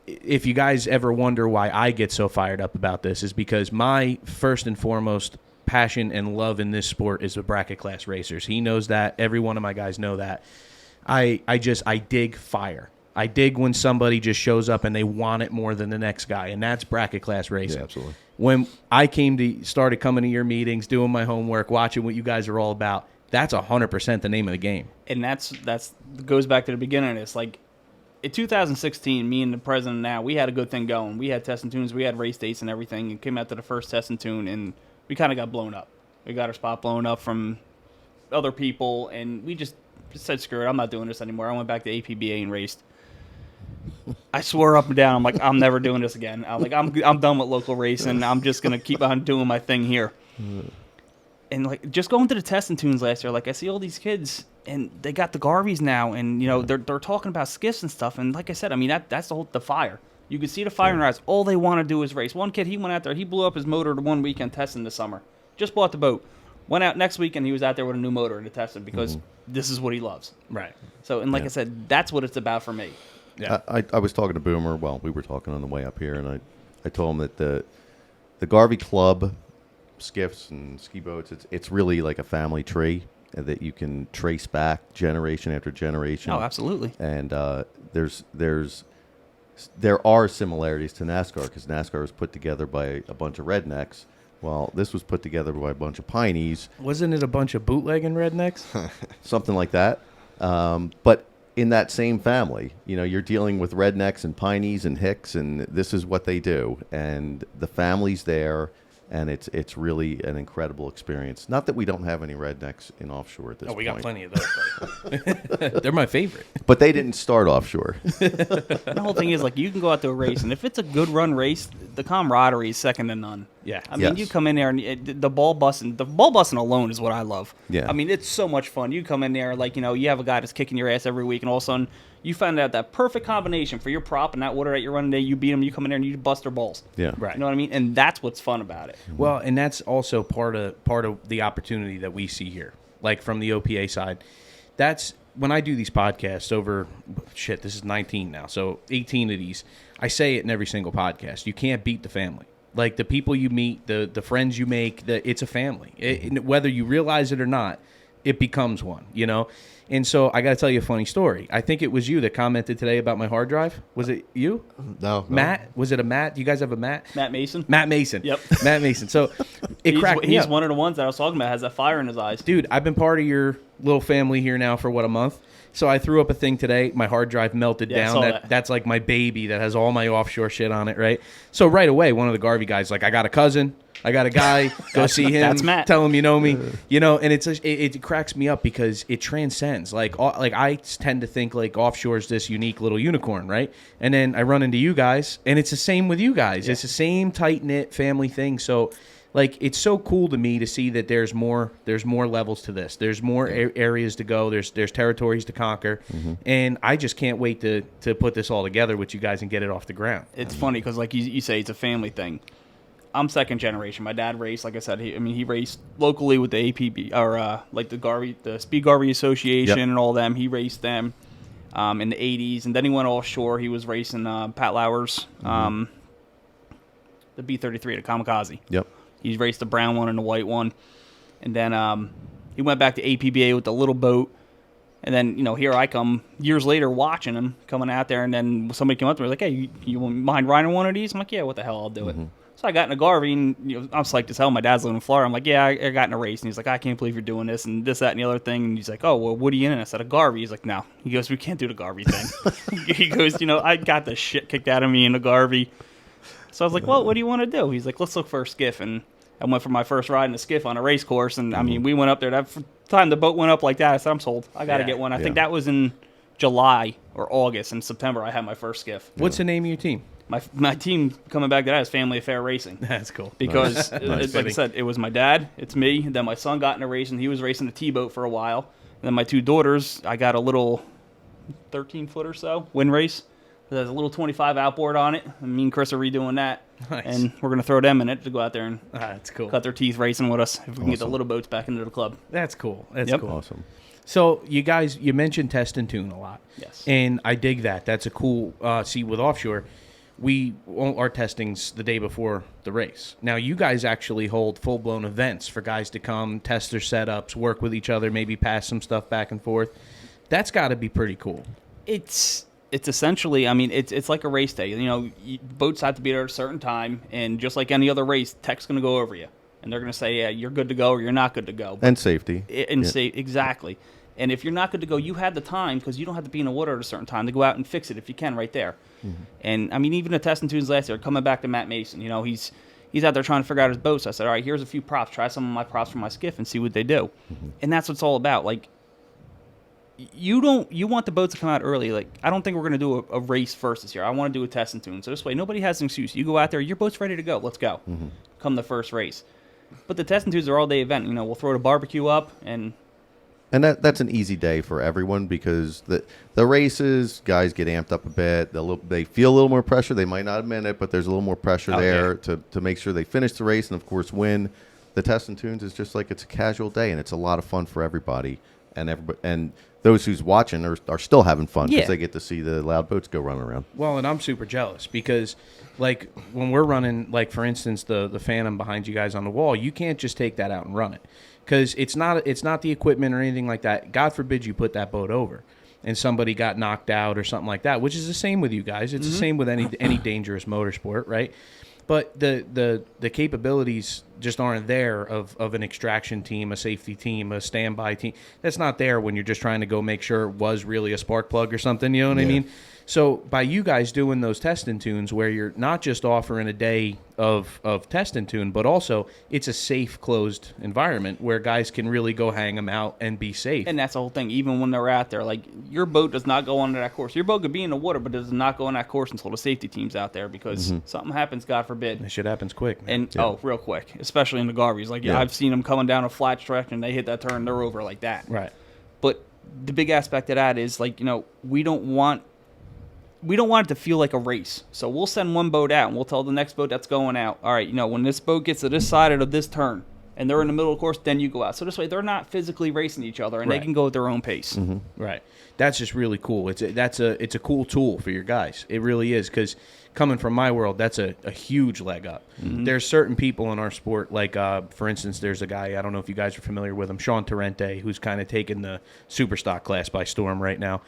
If you guys ever wonder why I get so fired up about this, is because my first and foremost passion and love in this sport is the bracket class racers. He knows that. Every one of my guys know that. I dig fire. I dig when somebody just shows up and they want it more than the next guy, and that's bracket class racing. Yeah, absolutely. When I started coming to your meetings, doing my homework, watching what you guys are all about, that's 100% the name of the game. And that's goes back to the beginning. It's like in 2016, me and the president now, we had a good thing going. We had test and tunes, we had race dates and everything, and came out to the first test and tune, and we kind of got blown up. We got our spot blown up from other people, and we just said, screw it, I'm not doing this anymore. I went back to APBA and raced. I swore up and down, I'm like, I'm never doing this again. I'm done with local racing. I'm just going to keep on doing my thing here. And like just going to the test and tunes last year, like I see all these kids and they got the Garveys now, and you know they're talking about skiffs and stuff. And like I said, I mean that's the fire. You could see the fire in their eyes. All they want to do is race. One kid, he went out there, he blew up his motor the one weekend testing this summer. Just bought the boat. Went out next weekend, he was out there with a new motor to test it because this is what he loves. Right. So and like I said, that's what it's about for me. Yeah. I was talking to Boomer. Well, we were talking on the way up here, and I told him that the Garvey Club skiffs and ski boats, it's really like a family tree that you can trace back generation after generation. Oh, absolutely. And there are similarities to NASCAR because NASCAR was put together by a bunch of rednecks. Well, this was put together by a bunch of pineys. Wasn't it a bunch of bootlegging rednecks? Something like that. But in that same family, you know, you're dealing with rednecks and pineys and hicks, and this is what they do. And the family's there, and it's really an incredible experience. Not that we don't have any rednecks in offshore at this point. Oh, we got plenty of those. Buddy. They're my favorite. But they didn't start offshore. The whole thing is like you can go out to a race, and if it's a good run race, the camaraderie is second to none. Yeah. I mean, Yes. you come in there and the ball busting alone is what I love. Yeah. I mean, it's so much fun. You come in there like, you know, you have a guy that's kicking your ass every week, and all of a sudden you find out that perfect combination for your prop and that water that you're running there, you beat them, you come in there and you bust their balls. Yeah. Right. You know what I mean? And that's what's fun about it. Well, and that's also part of the opportunity that we see here, like from the OPA side. That's when I do these podcasts over, this is 19 now, so 18 of these. I say it in every single podcast. You can't beat the family. Like the people you meet, the friends you make, it's a family. Whether you realize it or not, it becomes one, you know? And so I got to tell you a funny story. I think it was you that commented today about my hard drive. Was it you? No. Matt? Was it a Matt? Do you guys have a Matt? Matt Mason? Matt Mason. Yep. Matt Mason. So it cracked me He's up. one of the ones that I was talking about, has that fire in his eyes. Dude, I've been part of your little family here now for, a month? So I threw up a thing today. My hard drive melted Yeah, I down. saw that. That's like my baby that has all my offshore shit on it, right? So right away, one of the Garvey guys, like, I got a cousin. I got a guy. Go see him. That's Matt. Tell him you know me. You know, and it cracks me up because it transcends. Like I tend to think like offshore is this unique little unicorn, right? And then I run into you guys, and it's the same with you guys. Yeah. It's the same tight knit family thing. So. Like, it's so cool to me to see that there's more levels to this. There's more areas to go. There's territories to conquer. And I just can't wait to put this all together with you guys and get it off the ground. It's funny because, like you say, it's a family thing. I'm second generation. My dad raced, like I said, he raced locally with the APB, or like the Speed Garvey Association and all them. He raced them in the 80s. And then he went offshore. He was racing Pat Lauer's, the B-33, the Kamikaze. Yep. He's raced the brown one and the white one. And then he went back to APBA with the little boat. And then, you know, here I come years later watching him coming out there. And then somebody came up to me like, hey, you mind riding one of these? I'm like, yeah, what the hell, I'll do it. So I got in a Garvey, and you know, I'm psyched as hell. My dad's living in Florida. I'm like, yeah, I got in a race. And he's like, I can't believe you're doing this and this, that, and the other thing. And he's like, oh, well, what are you in? And I said, a Garvey. He's like, no. He goes, we can't do the Garvey thing. He goes, you know, I got the shit kicked out of me in the Garvey. So I was like, well, what do you want to do? He's like, let's look for a skiff. And I went for my first ride in a skiff on a race course, and I mean, we went up there. That time the boat went up like that, I said, I'm sold. I got to get one. I think that was in July or August. In September, I had my first skiff. What's the name of your team? My team coming back to that is Family Affair Racing. That's cool. Because, it's like I said, it was my dad, it's me, and then my son got into racing. He was racing a T-boat for a while. And then my two daughters, I got a little 13-foot or so wind race. There's a little 25 outboard on it. And me and Chris are redoing that. Nice. And we're going to throw them in it to go out there and that's cool. cut their teeth racing with us if we can get the little boats back into the club. That's cool. That's Yep. cool. Awesome. So you guys, you mentioned test and tune a lot. Yes. And I dig that. That's a cool, see, with Offshore, our testing's the day before the race. Now, you guys actually hold full-blown events for guys to come, test their setups, work with each other, maybe pass some stuff back and forth. That's got to be pretty cool. It's essentially, I mean, it's like a race day. You know, boats have to be there at a certain time, and just like any other race, tech's going to go over you. And they're going to say, yeah, you're good to go or you're not good to go. And safety. Exactly. And if you're not good to go, you had the time, because you don't have to be in the water at a certain time, to go out and fix it if you can right there. Mm-hmm. And, I mean, even the test and tunes last year, coming back to Matt Mason, you know, he's out there trying to figure out his boat. So I said, all right, here's a few props. Try some of my props for my skiff and see what they do. Mm-hmm. And that's what it's all about. Like, you want the boats to come out early. Like, I don't think we're going to do a race first this year. I want to do a test and tune. So this way, nobody has an excuse. You go out there, your boat's ready to go. Let's go. Mm-hmm. Come the first race. But the test and tunes are all-day event. You know, we'll throw the barbecue up and that's an easy day for everyone, because the races, guys get amped up a bit. They feel a little more pressure. They might not admit it, but there's a little more pressure there to make sure they finish the race and, of course, win. The test and tunes is just like it's a casual day, and it's a lot of fun for everybody. And those who's watching are still having fun because they get to see the loud boats go running around. Well, and I'm super jealous because, like, when we're running, like, for instance, the Phantom behind you guys on the wall, you can't just take that out and run it. Because it's not the equipment or anything like that. God forbid you put that boat over and somebody got knocked out or something like that, which is the same with you guys. It's the same with any dangerous motorsport, right? But the capabilities just aren't there of an extraction team, a safety team, a standby team. That's not there when you're just trying to go make sure it was really a spark plug or something, you know what I mean? So by you guys doing those test and tunes where you're not just offering a day of test and tune, but also it's a safe, closed environment where guys can really go hang them out and be safe. And that's the whole thing. Even when they're out there, like, your boat does not go onto that course. Your boat could be in the water, but does not go on that course until the safety team's out there, because something happens, God forbid. That shit happens quick, man. And real quick, especially in the Garveys. Like, I've seen them coming down a flat stretch and they hit that turn, they're over like that. Right. But the big aspect of that is, like, you know, we don't want it to feel like a race. So we'll send one boat out and we'll tell the next boat that's going out, all right, you know, when this boat gets to this side of this turn and they're in the middle of the course, then you go out. So this way they're not physically racing each other and they can go at their own pace. Mm-hmm. Right. That's just really cool. It's a cool tool for your guys. It really is, because coming from my world, that's a huge leg up. Mm-hmm. There's certain people in our sport, like, for instance, there's a guy, I don't know if you guys are familiar with him, Sean Torrente, who's kind of taking the super stock class by storm right now,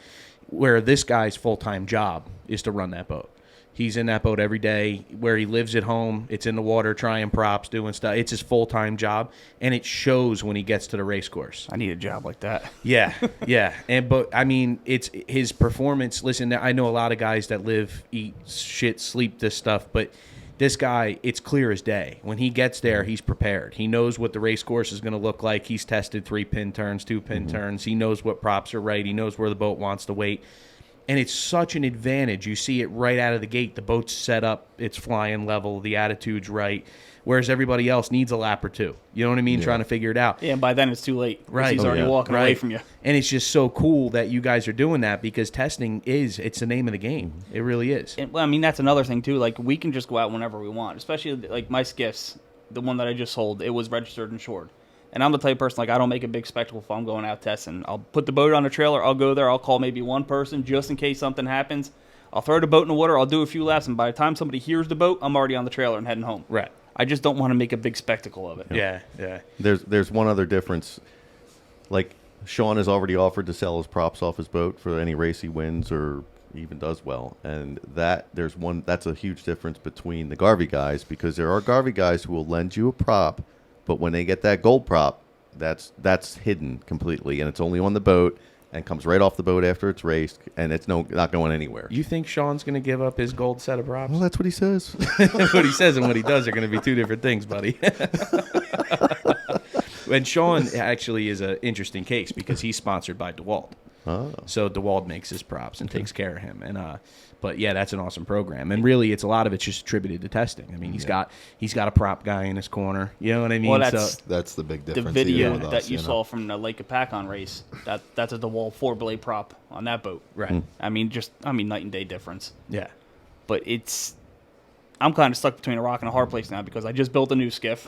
where this guy's full-time job is to run that boat. He's in that boat every day. Where he lives at home, it's in the water, trying props, doing stuff. It's his full-time job, and it shows when he gets to the race course. I need a job like that. Yeah. But I mean, it's his performance. Listen, I know a lot of guys that live, eat, shit, sleep this stuff, but this guy, it's clear as day. When he gets there, he's prepared. He knows what the race course is going to look like. He's tested 3-pin turns, 2-pin turns. He knows what props are right. He knows where the boat wants to wait. And it's such an advantage. You see it right out of the gate. The boat's set up. It's flying level. The attitude's right. Whereas everybody else needs a lap or two. You know what I mean? Trying to figure it out. Yeah, and by then it's too late. Right. He's already walking away from you. And it's just so cool that you guys are doing that, because testing it's the name of the game. It really is. And, well, I mean, that's another thing, too. Like, we can just go out whenever we want. Especially, like, my skiffs, the one that I just sold, it was registered and insured. And I'm the type of person, like, I don't make a big spectacle if I'm going out testing. I'll put the boat on the trailer. I'll go there. I'll call maybe one person just in case something happens. I'll throw the boat in the water. I'll do a few laps. And by the time somebody hears the boat, I'm already on the trailer and heading home. Right. I just don't want to make a big spectacle of it. Yeah. There's one other difference. Like, Sean has already offered to sell his props off his boat for any race he wins or even does well. And that's a huge difference between the Garvey guys, because there are Garvey guys who will lend you a prop, but when they get that gold prop, that's hidden completely, and it's only on the boat, and comes right off the boat after it's raced, and it's not going anywhere. You think Sean's going to give up his gold set of props? Well, that's what he says. What he says and what he does are going to be two different things, buddy. And Sean actually is an interesting case because he's sponsored by DeWalt. Oh. So DeWalt makes his props and takes care of him. And but yeah, that's an awesome program. And really, it's a lot of it's just attributed to testing. I mean, he's got a prop guy in his corner. You know what I mean? Well, That's the big difference. the video with us, that you saw from the Lake Apacon race. That's a DeWalt 4-blade prop on that boat. Right. I mean, night and day difference. Yeah. But I'm kind of stuck between a rock and a hard place now because I just built a new skiff,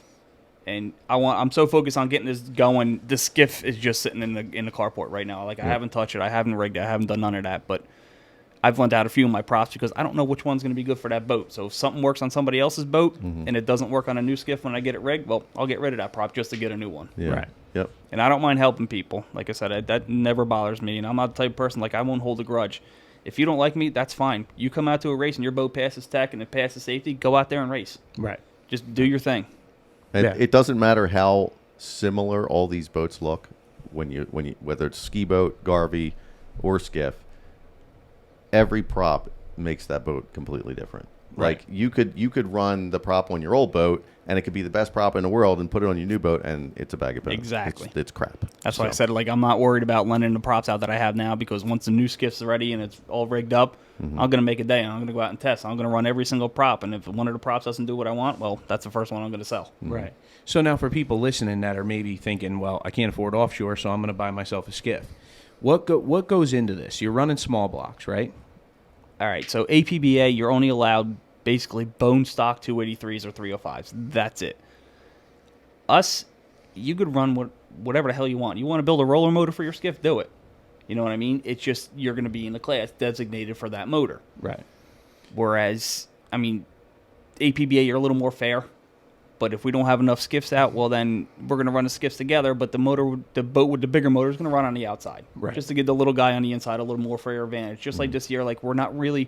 and I'm so focused on getting this going. The skiff is just sitting in the carport right now. Like I haven't touched it, I haven't rigged it, I haven't done none of that. But I've lent out a few of my props because I don't know which one's going to be good for that boat. So if something works on somebody else's boat and it doesn't work on a new skiff when I get it rigged, well, I'll get rid of that prop just to get a new one. Yeah. Right. Yep. And I don't mind helping people. Like I said, that never bothers me. And I'm not the type of person, like, I won't hold a grudge. If you don't like me, that's fine. You come out to a race and your boat passes tech and it passes safety, go out there and race. Right. Just do your thing. And Yeah. it doesn't matter how similar all these boats look when you whether it's ski boat, Garvey, or skiff. Every prop makes that boat completely different. Right. Like you could run the prop on your old boat and it could be the best prop in the world and put it on your new boat and it's a bag of bones. Exactly. It's crap. That's why I said, like, I'm not worried about lending the props out that I have now because once the new skiff's ready and it's all rigged up, I'm going to make a day and I'm going to go out and test. I'm going to run every single prop. And if one of the props doesn't do what I want, well, that's the first one I'm going to sell. Right. So now for people listening that are maybe thinking, well, I can't afford offshore, so I'm going to buy myself a skiff. What goes into this? You're running small blocks, right? All right, so APBA, you're only allowed basically bone stock 283s or 305s. That's it. Us, you could run whatever the hell you want. You want to build a roller motor for your skiff? Do it. You know what I mean? It's just you're going to be in the class designated for that motor. Right. Whereas, I mean, APBA, you're a little more fair. But if we don't have enough skiffs out, well, then we're going to run the skiffs together. But the boat with the bigger motor is going to run on the outside. Right. Just to give the little guy on the inside a little more fair advantage. Just like this year, like we're going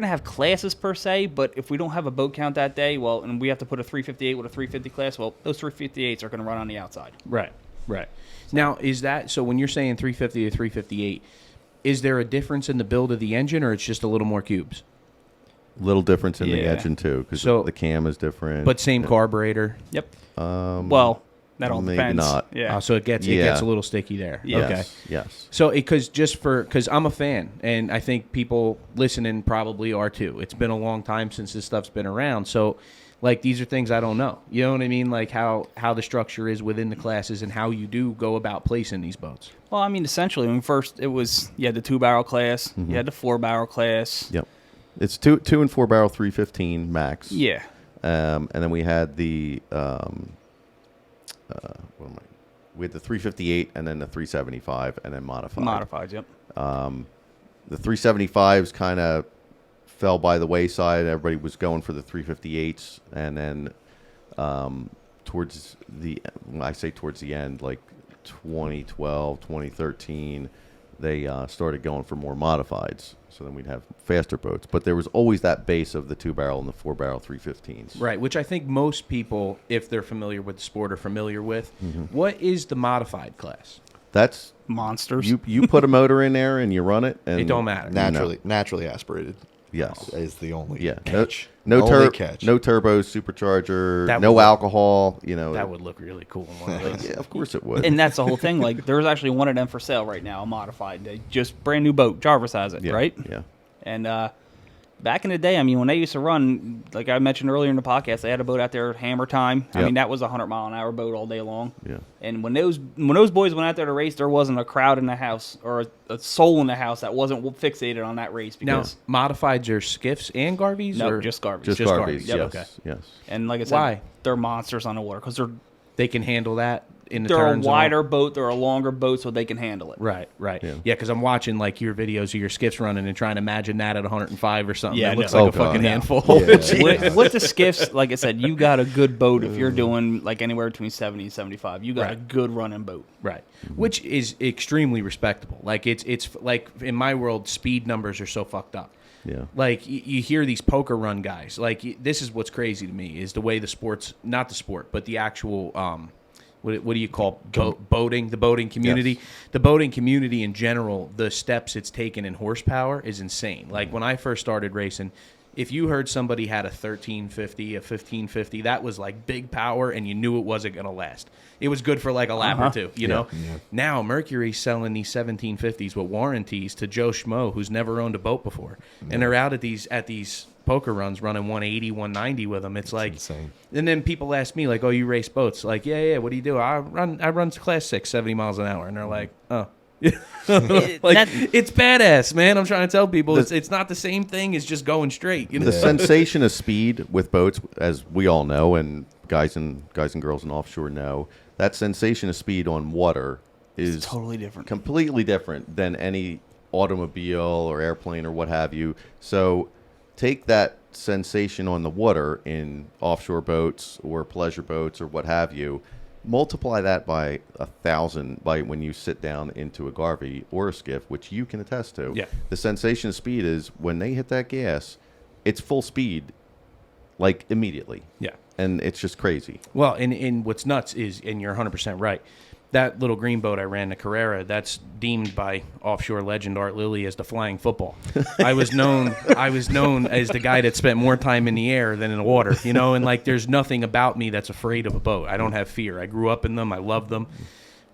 to have classes per se, but if we don't have a boat count that day, well, and we have to put a 358 with a 350 class, well, those 358s are going to run on the outside. Right. Right. Now, is that so when you're saying 350 to 358, is there a difference in the build of the engine or it's just a little more cubes? Little difference in the Yeah. engine too, because So- the cam is different. But same carburetor? Yep. Um, Well, that all maybe depends. not. Yeah. So it gets Yeah. a little sticky there. Yeah. Okay. Yes. Yes. So because I'm a fan, and I think people listening probably are too. It's been a long time since this stuff's been around. So, like, these are things I don't know. You know what I mean? Like how the structure is within the classes and how you do go about placing these boats. Well, I mean, essentially, when first it was, you had the 2-barrel class, you had the 4-barrel class. Yep. It's two and 4 barrel 315 max. Yeah. And then we had the we had the 358 and then the 375 and then modified. Modified, yep. The 375s kind of fell by the wayside. Everybody was going for the 358s, and then towards the end, like 2012, 2013, they started going for more modifieds. So then we'd have faster boats. But there was always that base of the 2-barrel and the 4-barrel 315s. Right, which I think most people, if they're familiar with the sport, are familiar with. What is the modified class? That's Monsters. you put a motor in there and you run it, and It don't matter. Naturally aspirated. Yes. Is the only Yeah. catch. No Only catch. no turbo supercharger, That no would- alcohol. You know That would look really cool in one of those. Yeah, of course it would. And that's the whole thing. Like, there's actually one of them for sale right now, a modified. They just brand new boat. Jarvis has it, yeah, right? Yeah. And back in the day, I mean, when they used to run, like I mentioned earlier in the podcast, they had a boat out there, Hammer Time. I Yep. mean, that was a 100-mile-an-hour boat all day long. Yeah. And when those boys went out there to race, there wasn't a crowd in the house or a soul in the house that wasn't fixated on that race. Now, Because modifieds are skiffs and Garveys? no, or just garbage. Just Just Garveys. Garveys, yep, Yes. okay. Yes. And like I said, Why? they're monsters on the water because They can handle that in the they're a turns and all? wider boat, they're a longer boat, so they can handle it. Right. Yeah. Yeah, because I'm watching like your videos of your skiffs running and trying to imagine that at 105 or something. Yeah, That looks no. like Oh, a fucking God. handful. With the skiffs, like I said, you got a good boat if you're doing like anywhere between 70 and 75. You got a Right. good running boat. Right. Which is extremely respectable. Like it's like in my world, speed numbers are so fucked up. Yeah. Like you hear these poker run guys. Like this is what's crazy to me is the way the sports, not the sport, but the actual what do you call boating? The boating community. Yes. The boating community in general, the steps it's taken in horsepower is insane. Like when I first started racing, if you heard somebody had a 1350, a 1550, that was like big power, and you knew it wasn't going to last. It was good for like a lap or two, you know? Yeah. Now Mercury's selling these 1750s with warranties to Joe Schmo, who's never owned a boat before. Yeah. And they're out at these poker runs running 180, 190 with them. It's like insane. And then people ask me like, "Oh, you race boats?" Like, "Yeah, what do you do?" I run class 6, 70 miles an hour. And they're like, "Oh." Like it's badass, man. I'm trying to tell people it's not the same thing as just going straight. You know? The sensation of speed with boats, as we all know, and guys and girls in offshore know, that sensation of speed on water is totally different, completely different than any automobile or airplane or what have you. So take that sensation on the water in offshore boats or pleasure boats or what have you. Multiply that by 1,000 by when you sit down into a Garvey or a skiff, which you can attest to. Yeah. The sensation of speed is when they hit that gas, it's full speed, like immediately. Yeah. And it's just crazy. Well, and what's nuts is, and you're 100% right, that little green boat I ran, the Carrera, that's deemed by offshore legend Art Lilly as the flying football. I was known as the guy that spent more time in the air than in the water, you know, and like there's nothing about me that's afraid of a boat. I don't have fear. I grew up in them. I love them.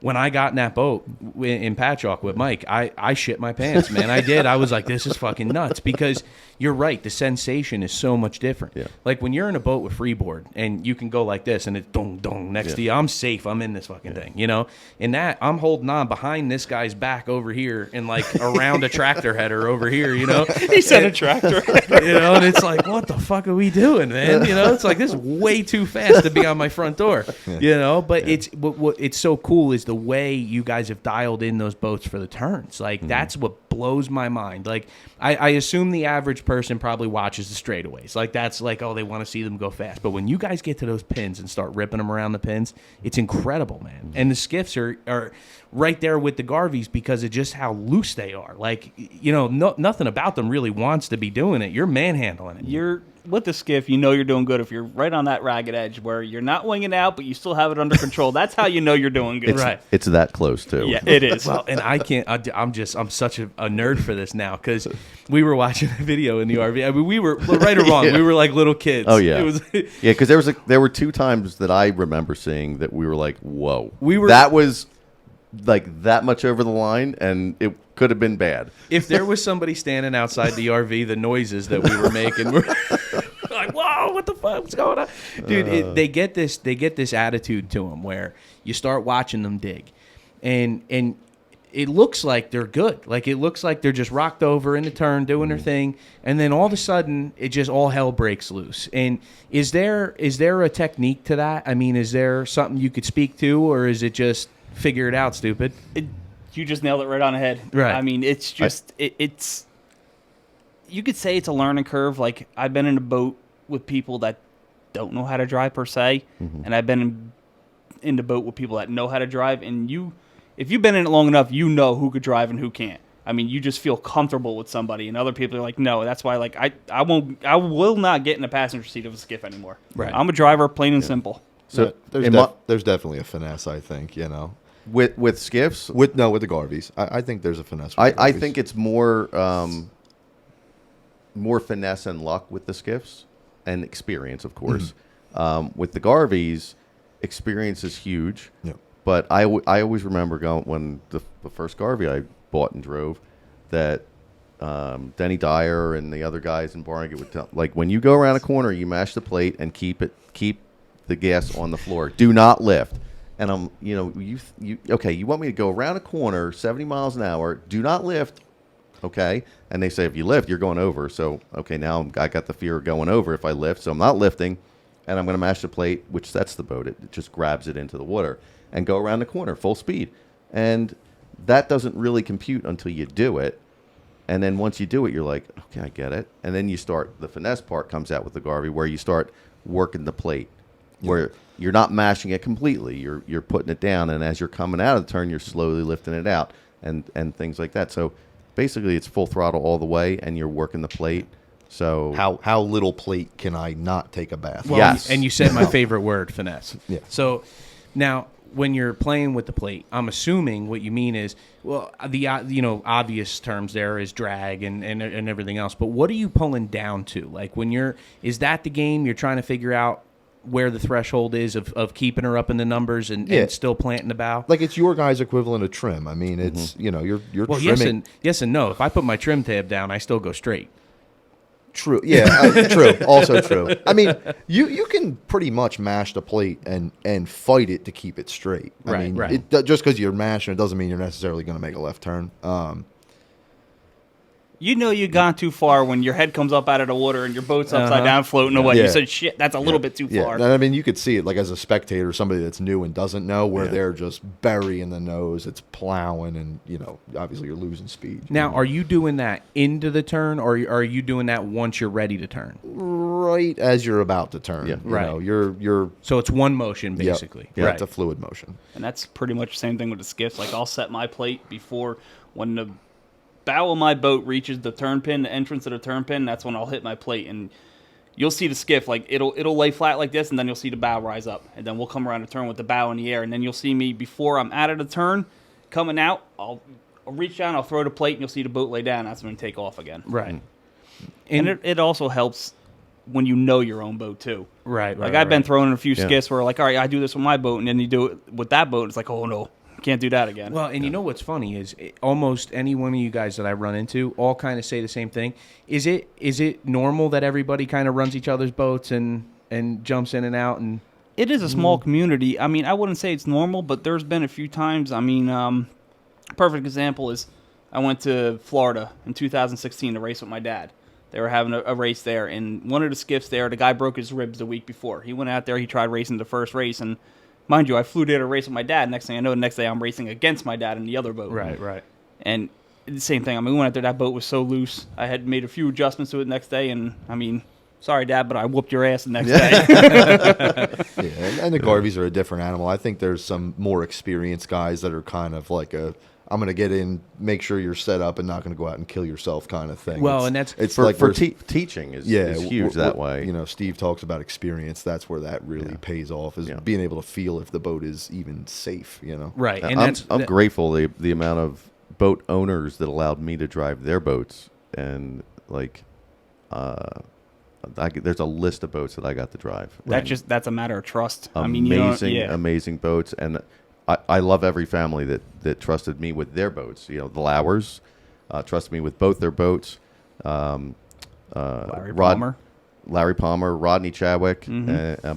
When I got in that boat in Patchogue with Mike, I shit my pants, man. I did. I was like, this is fucking nuts, because you're right. The sensation is so much different. Yeah. Like when you're in a boat with freeboard and you can go like this and it's dong dong next to you, I'm safe. I'm in this fucking thing, you know? In that, I'm holding on behind this guy's back over here and like around a tractor header over here, you know? He said a tractor header. You know, and it's like, what the fuck are we doing, man? You know, it's like, this is way too fast to be on my front door, you know? But it's what it's so cool is the way you guys have dialed in those boats for the turns. Like, that's what blows my mind. Like, I assume the average person probably watches the straightaways. Like, that's like, oh, they want to see them go fast. But when you guys get to those pins and start ripping them around the pins, it's incredible, man. And the skiffs are right there with the Garveys because of just how loose they are. Like, you know, nothing about them really wants to be doing it. You're manhandling it. You're with the skiff, you know you're doing good if you're right on that ragged edge where you're not winging out, but you still have it under control. That's how you know you're doing good. Right. It's that close, too. Yeah, it is. Well, and I can't, I'm such a nerd for this now, because we were watching a video in the RV. I mean, we were, right or wrong, we were like little kids. Oh, yeah. It was, yeah, because there were 2 times that I remember seeing that we were like, whoa. That was like that much over the line, and it could have been bad. If there was somebody standing outside the RV, the noises that we were making were like, whoa, what the fuck, what's going on? Dude, they get this attitude to them where you start watching them dig, and it looks like they're good. Like, it looks like they're just rocked over in the turn doing their thing, and then all of a sudden it just all hell breaks loose. And is there a technique to that? I mean, is there something you could speak to, or is it just figure it out, stupid? You just nailed it right on the head. Right. I mean, it's just it's. You could say it's a learning curve. Like, I've been in a boat with people that don't know how to drive per se, and I've been in the boat with people that know how to drive. And if you've been in it long enough, you know who could drive and who can't. I mean, you just feel comfortable with somebody, and other people are like, no. That's why, like, I will not get in the passenger seat of a skiff anymore. Right. I'm a driver, plain and simple. So there's definitely a finesse, I think, you know. With skiffs? With the Garveys. I think there's a finesse. I think it's more finesse and luck with the skiffs, and experience, of course. With the Garveys, experience is huge. Yeah. But I always remember going when the first Garvey I bought and drove, that Denny Dyer and the other guys in Barnegat would tell, like, when you go around a corner, you mash the plate and keep the gas on the floor. Do not lift. And I'm, you want me to go around a corner 70 miles an hour, do not lift, okay? And they say, if you lift, you're going over. So, okay, now I got the fear of going over if I lift, so I'm not lifting, and I'm going to mash the plate, which sets the boat. It just grabs it into the water, and go around the corner full speed. And that doesn't really compute until you do it. And then once you do it, you're like, okay, I get it. And then the finesse part comes out with the Garvey, where you start working the plate, where you're not mashing it completely. You're putting it down, and as you're coming out of the turn, you're slowly lifting it out, and things like that. So basically, it's full throttle all the way, and you're working the plate. So how little plate can I not take a bath? Well, yes. And you said my favorite word, finesse. Yeah. So now, when you're playing with the plate, I'm assuming what you mean is, well, the obvious terms there is drag and everything else. But what are you pulling down to? Like is that the game you're trying to figure out where the threshold is of keeping her up in the numbers and still planting the bow? Like it's your guy's equivalent of trim. I mean, it's you're well, trimming. Yes and no. If I put my trim tab down, I still go straight. True. Yeah. True. Also true. I mean, you can pretty much mash the plate and fight it to keep it straight. I mean, just because you're mashing it doesn't mean you're necessarily going to make a left turn. You've gone too far when your head comes up out of the water and your boat's upside down floating away. Yeah. You said, shit, that's a little bit too far. And I mean, you could see it like as a spectator, somebody that's new and doesn't know, where they're just burying the nose, it's plowing, and obviously you're losing speed. Now, are you doing that into the turn, or are you doing that once you're ready to turn? Right as you're about to turn. Yeah. You're so it's one motion basically. Yeah, Right. it's a fluid motion. And that's pretty much the same thing with the skiffs. Like I'll set my plate before when the bow of my boat reaches the turn pin, the entrance of the turn pin, that's when I'll hit my plate, and you'll see the skiff, like it'll lay flat like this, and then you'll see the bow rise up, and then we'll come around the turn with the bow in the air, and then you'll see me before I'm out of the turn, coming out, I'll reach down, I'll throw the plate, and you'll see the boat lay down. That's when I take off again. Right. And it also helps when you know your own boat too. Right. Like I've been thrown in a few skiffs where like, all right, I do this with my boat, and then you do it with that boat, it's like, oh no. Can't do that again. Well, and you know what's funny is almost any one of you guys that I run into all kind of say the same thing. Is it normal that everybody kind of runs each other's boats and jumps in and out? And it is a small community. I mean, I wouldn't say it's normal, but there's been a few times. I mean, perfect example is I went to Florida in 2016 to race with my dad. They were having a race there, and one of the skiffs there, the guy broke his ribs the week before. He went out there, he tried racing the first race, and mind you, I flew there to race with my dad. Next thing I know, the next day I'm racing against my dad in the other boat. Right. And the same thing. I mean, we went out there, that boat was so loose. I had made a few adjustments to it the next day, and I mean, sorry, Dad, but I whooped your ass the next day. Yeah, and the Garveys are a different animal. I think there's some more experienced guys that are kind of like I'm going to get in, make sure you're set up, and not going to go out and kill yourself kind of thing. Well, it's for, like for teaching is huge that way. Steve talks about experience. That's where that really pays off, is being able to feel if the boat is even safe. Right. And I'm grateful the amount of boat owners that allowed me to drive their boats, and like there's a list of boats that I got to drive. That's a matter of trust. Amazing boats, and I love every family that trusted me with their boats. The Lowers trusted me with both their boats. Larry Palmer, Rodney Chadwick,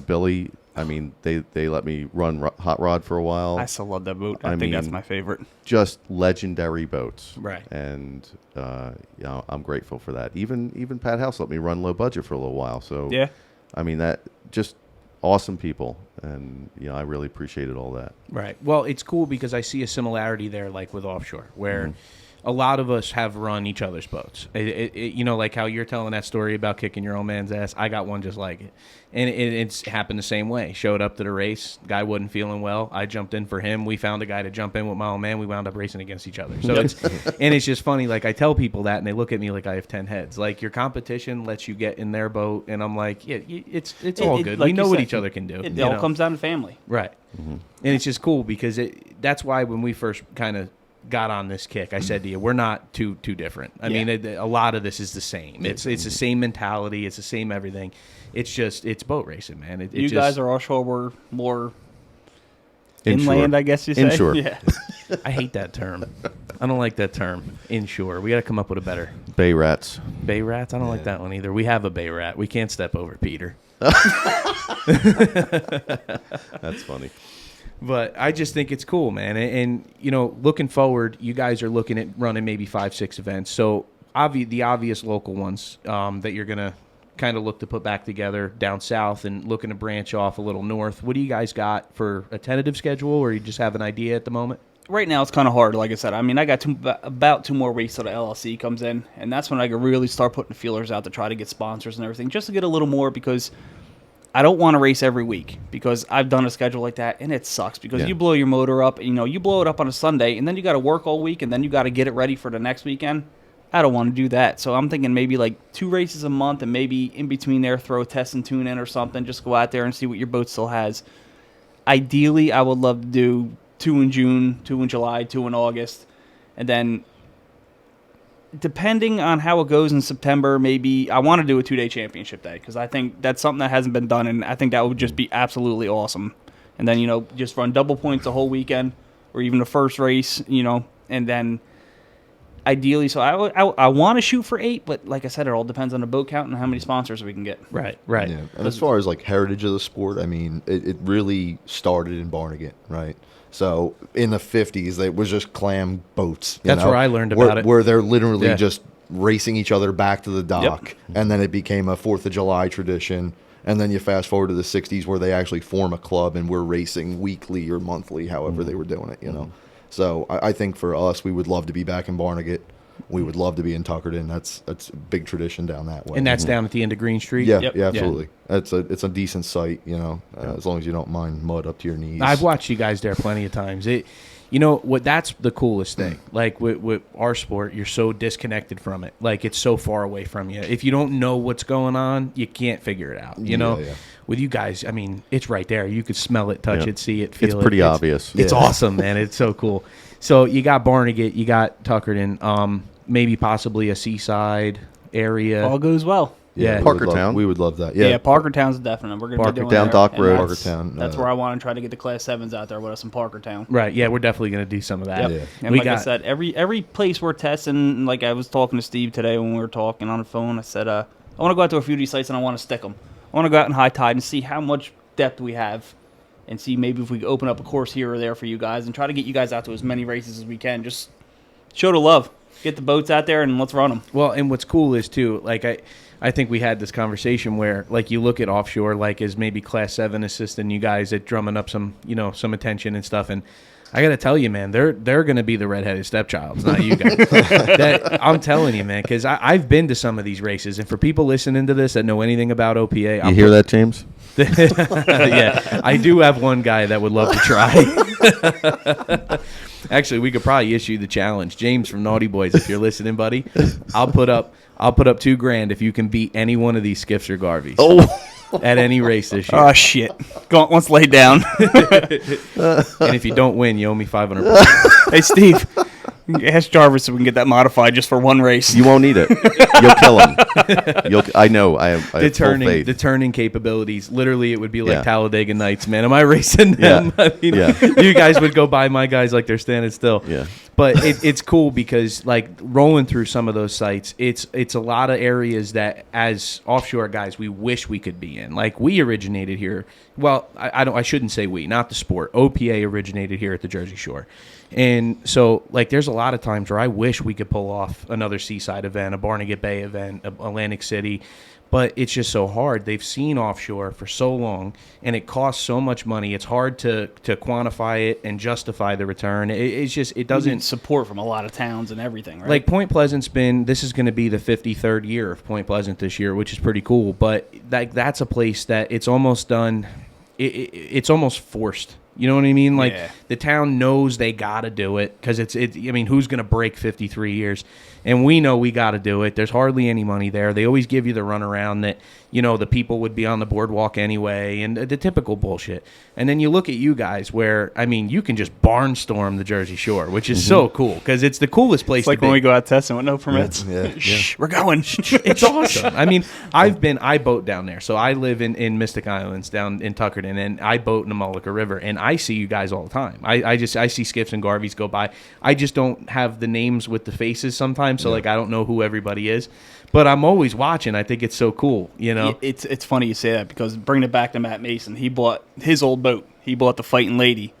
Billy. I mean, they let me run Hot Rod for a while. I still love that boat. I think that's my favorite. Just legendary boats. Right. And I'm grateful for that. Even Pat House let me run low budget for a little while. So yeah, I mean, that just awesome people, and I really appreciated all that. Right. Well, it's cool because I see a similarity there, like with Offshore, where a lot of us have run each other's boats. Like how you're telling that story about kicking your own man's ass. I got one just like it, and it's happened the same way. Showed up to the race, guy wasn't feeling well. I jumped in for him. We found a guy to jump in with my own man. We wound up racing against each other. So it's just funny. Like I tell people that, and they look at me like I have 10 heads. Like your competition lets you get in their boat, and I'm like, yeah, it's all good. Like we know said, what each other can do. It all comes down to family, right? And it's just cool because that's why when we first kind of got on this kick, I said to you, we're not too different. I mean, a lot of this is the same. It's the same mentality. It's the same everything. It's boat racing, man. You guys are offshore. We're more inland, I guess you say. Inshore. Yeah. I hate that term. I don't like that term. Inshore. We got to come up with a better. Bay rats. Bay rats? I don't like that one either. We have a bay rat. We can't step over Peter. That's funny. But I just think it's cool, man. And looking forward, you guys are looking at running maybe 5-6 events. So the obvious local ones that you're going to kind of look to put back together down south and looking to branch off a little north. What do you guys got for a tentative schedule, or you just have an idea at the moment? Right now, it's kind of hard, like I said. I mean, I got about 2 more weeks till the LLC comes in, and that's when I can really start putting the feelers out to try to get sponsors and everything, just to get a little more, because I don't want to race every week, because I've done a schedule like that, and it sucks, because you blow your motor up, you blow it up on a Sunday, and then you got to work all week, and then you got to get it ready for the next weekend. I don't want to do that, so I'm thinking maybe like 2 races a month, and maybe in between there throw a test and tune in or something, just go out there and see what your boat still has. ideally, I would love to do 2 in June, 2 in July, 2 in August, and then depending on how it goes in September, maybe I want to do a 2-day championship day because I think that's something that hasn't been done, and I think that would just be absolutely awesome. And then, just run double points the whole weekend or even the first race, and then ideally, so I want to shoot for 8, but like I said, it all depends on the boat count and how many sponsors we can get. Right. Yeah. And as far as like heritage of the sport, I mean, it really started in Barnegat, right? So in the 50s, it was just clam boats. That's where I learned about it. Where they're literally just racing each other back to the dock. Yep. And then it became a 4th of July tradition. And then you fast forward to the 60s where they actually form a club and we're racing weekly or monthly, however they were doing it, So I think for us, we would love to be back in Barnegat. We would love to be in Tuckerton. That's a big tradition down that way. And that's down at the end of Green Street? Yeah, Yep. yeah, absolutely. It's a decent site, as long as you don't mind mud up to your knees. I've watched you guys there plenty of times. That's the coolest thing. Like with our sport, you're so disconnected from it. Like it's so far away from you. If you don't know what's going on, you can't figure it out. Yeah. With you guys, I mean, it's right there. You could smell it, touch it, see it, feel it. It's pretty obvious. It's awesome, man. It's so cool. So you got Barnegat, you got Tuckerton, maybe possibly a seaside area. All goes well. Yeah. Parkertown. We would love that. Yeah, Yeah, Parkertown's definite. We're going to be doing Parkertown, there, Dock and Road. Parkertown. That's where I want to try to get the Class 7s out there with us in Parkertown. Right, yeah, we're definitely going to do some of that. Yep. Yeah. And We like I got- said, every place we're testing, like I was talking to Steve today when we were talking on the phone, I said, I want to go out to a few of these sites and I want to stick them. I want to go out in high tide and see how much depth we have and see maybe if we could open up a course here or there for you guys and try to get you guys out to as many races as we can. Just show the love. Get the boats out there and let's run them. Well, and what's cool is, too, like I think we had this conversation where, like, you look at Offshore, like, as maybe Class 7 assisting you guys at drumming up some attention and stuff, and I got to tell you, man, they're going to be the redheaded stepchilds, not you guys. I'm telling you, man, because I've been to some of these races, and for people listening to this that know anything about OPA, You hear that, James? yeah, I do have one guy that would love to try. Actually, we could probably issue the challenge, James from Naughty Boys. If you're listening, buddy, I'll put up $2,000 if you can beat any one of these skiffs or Garveys. At any race this year. Oh, shit. Once laid down. And if you don't win, you owe me $500. Hey, Steve, ask Jarvis so we can get that modified just for one race. You won't need it. You'll kill him. I know. I have full faith. The turning capabilities. Literally, it would be like Yeah. Talladega Nights, man. Am I racing them? Yeah. I mean, Yeah. you guys would go by my guys like they're standing still. Yeah. But it's cool because, like, rolling through some of those sites, it's a lot of areas that, as offshore guys, we wish we could be in. Like, we originated here. Well, I shouldn't say we, not the sport. OPA originated here at the Jersey Shore. And so, like, there's a lot of times where I wish we could pull off another seaside event, a Barnegat Bay event, Atlantic City. But it's just so hard. They've seen offshore for so long, and it costs so much money. It's hard to quantify it and justify the return. It doesn't You need support from a lot of towns and everything, right? Like Point Pleasant's this is going to be the 53rd year of Point Pleasant this year, which is pretty cool. But that's a place that it's almost done. It's almost forced. You know what I mean? Like, Yeah. the town knows they got to do it because I mean, who's going to break 53 years? And we know we got to do it. There's hardly any money there. They always give you the runaround that, the people would be on the boardwalk anyway and the typical bullshit. And then you look at you guys where, I mean, you can just barnstorm the Jersey Shore, which is so cool because it's the coolest place it's like to be. when we go out testing with no permits. Yeah. Shh, we're going. It's awesome. I mean, I boat down there. So I live in Mystic Islands down in Tuckerton, and I boat in the Mullica River, and I see you guys all the time. I see skiffs and Garveys go by. I just don't have the names with the faces sometimes, so like I don't know who everybody is. But I'm always watching. I think it's so cool, It's funny you say that because bringing it back to Matt Mason, he bought his old boat. He bought the Fighting Lady.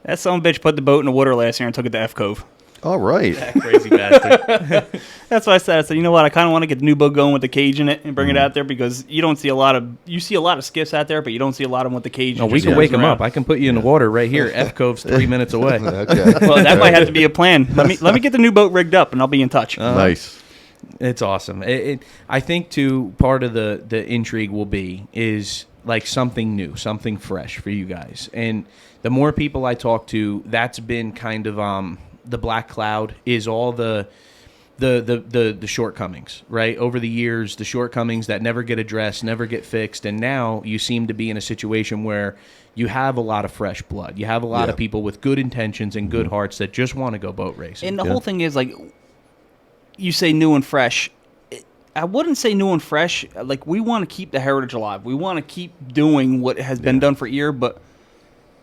That son of a bitch put the boat in the water last year and took it to F Cove. All right. That crazy bastard. That's what I said. I said, you know what? I kind of want to get the new boat going with the cage in it and bring it out there because you don't see a lot of skiffs out there, but you don't see a lot of them with the cage. No, we can wake them up. I can put you in the water right here. F Cove's 3 minutes away. Okay. Well, that might have to be a plan. Let me get the new boat rigged up and I'll be in touch. Nice. It's awesome. I think, too, part of the intrigue will be is like something new, something fresh for you guys. And the more people I talk to, that's been kind of the black cloud is all the the shortcomings, right? Over the years, the shortcomings that never get addressed, never get fixed, and now you seem to be in a situation where you have a lot of fresh blood. You have a lot of people with good intentions and good hearts that just want to go boat racing. And the whole thing is, like, you say new and fresh. I wouldn't say new and fresh. Like, we want to keep the heritage alive. We want to keep doing what has been done for years, but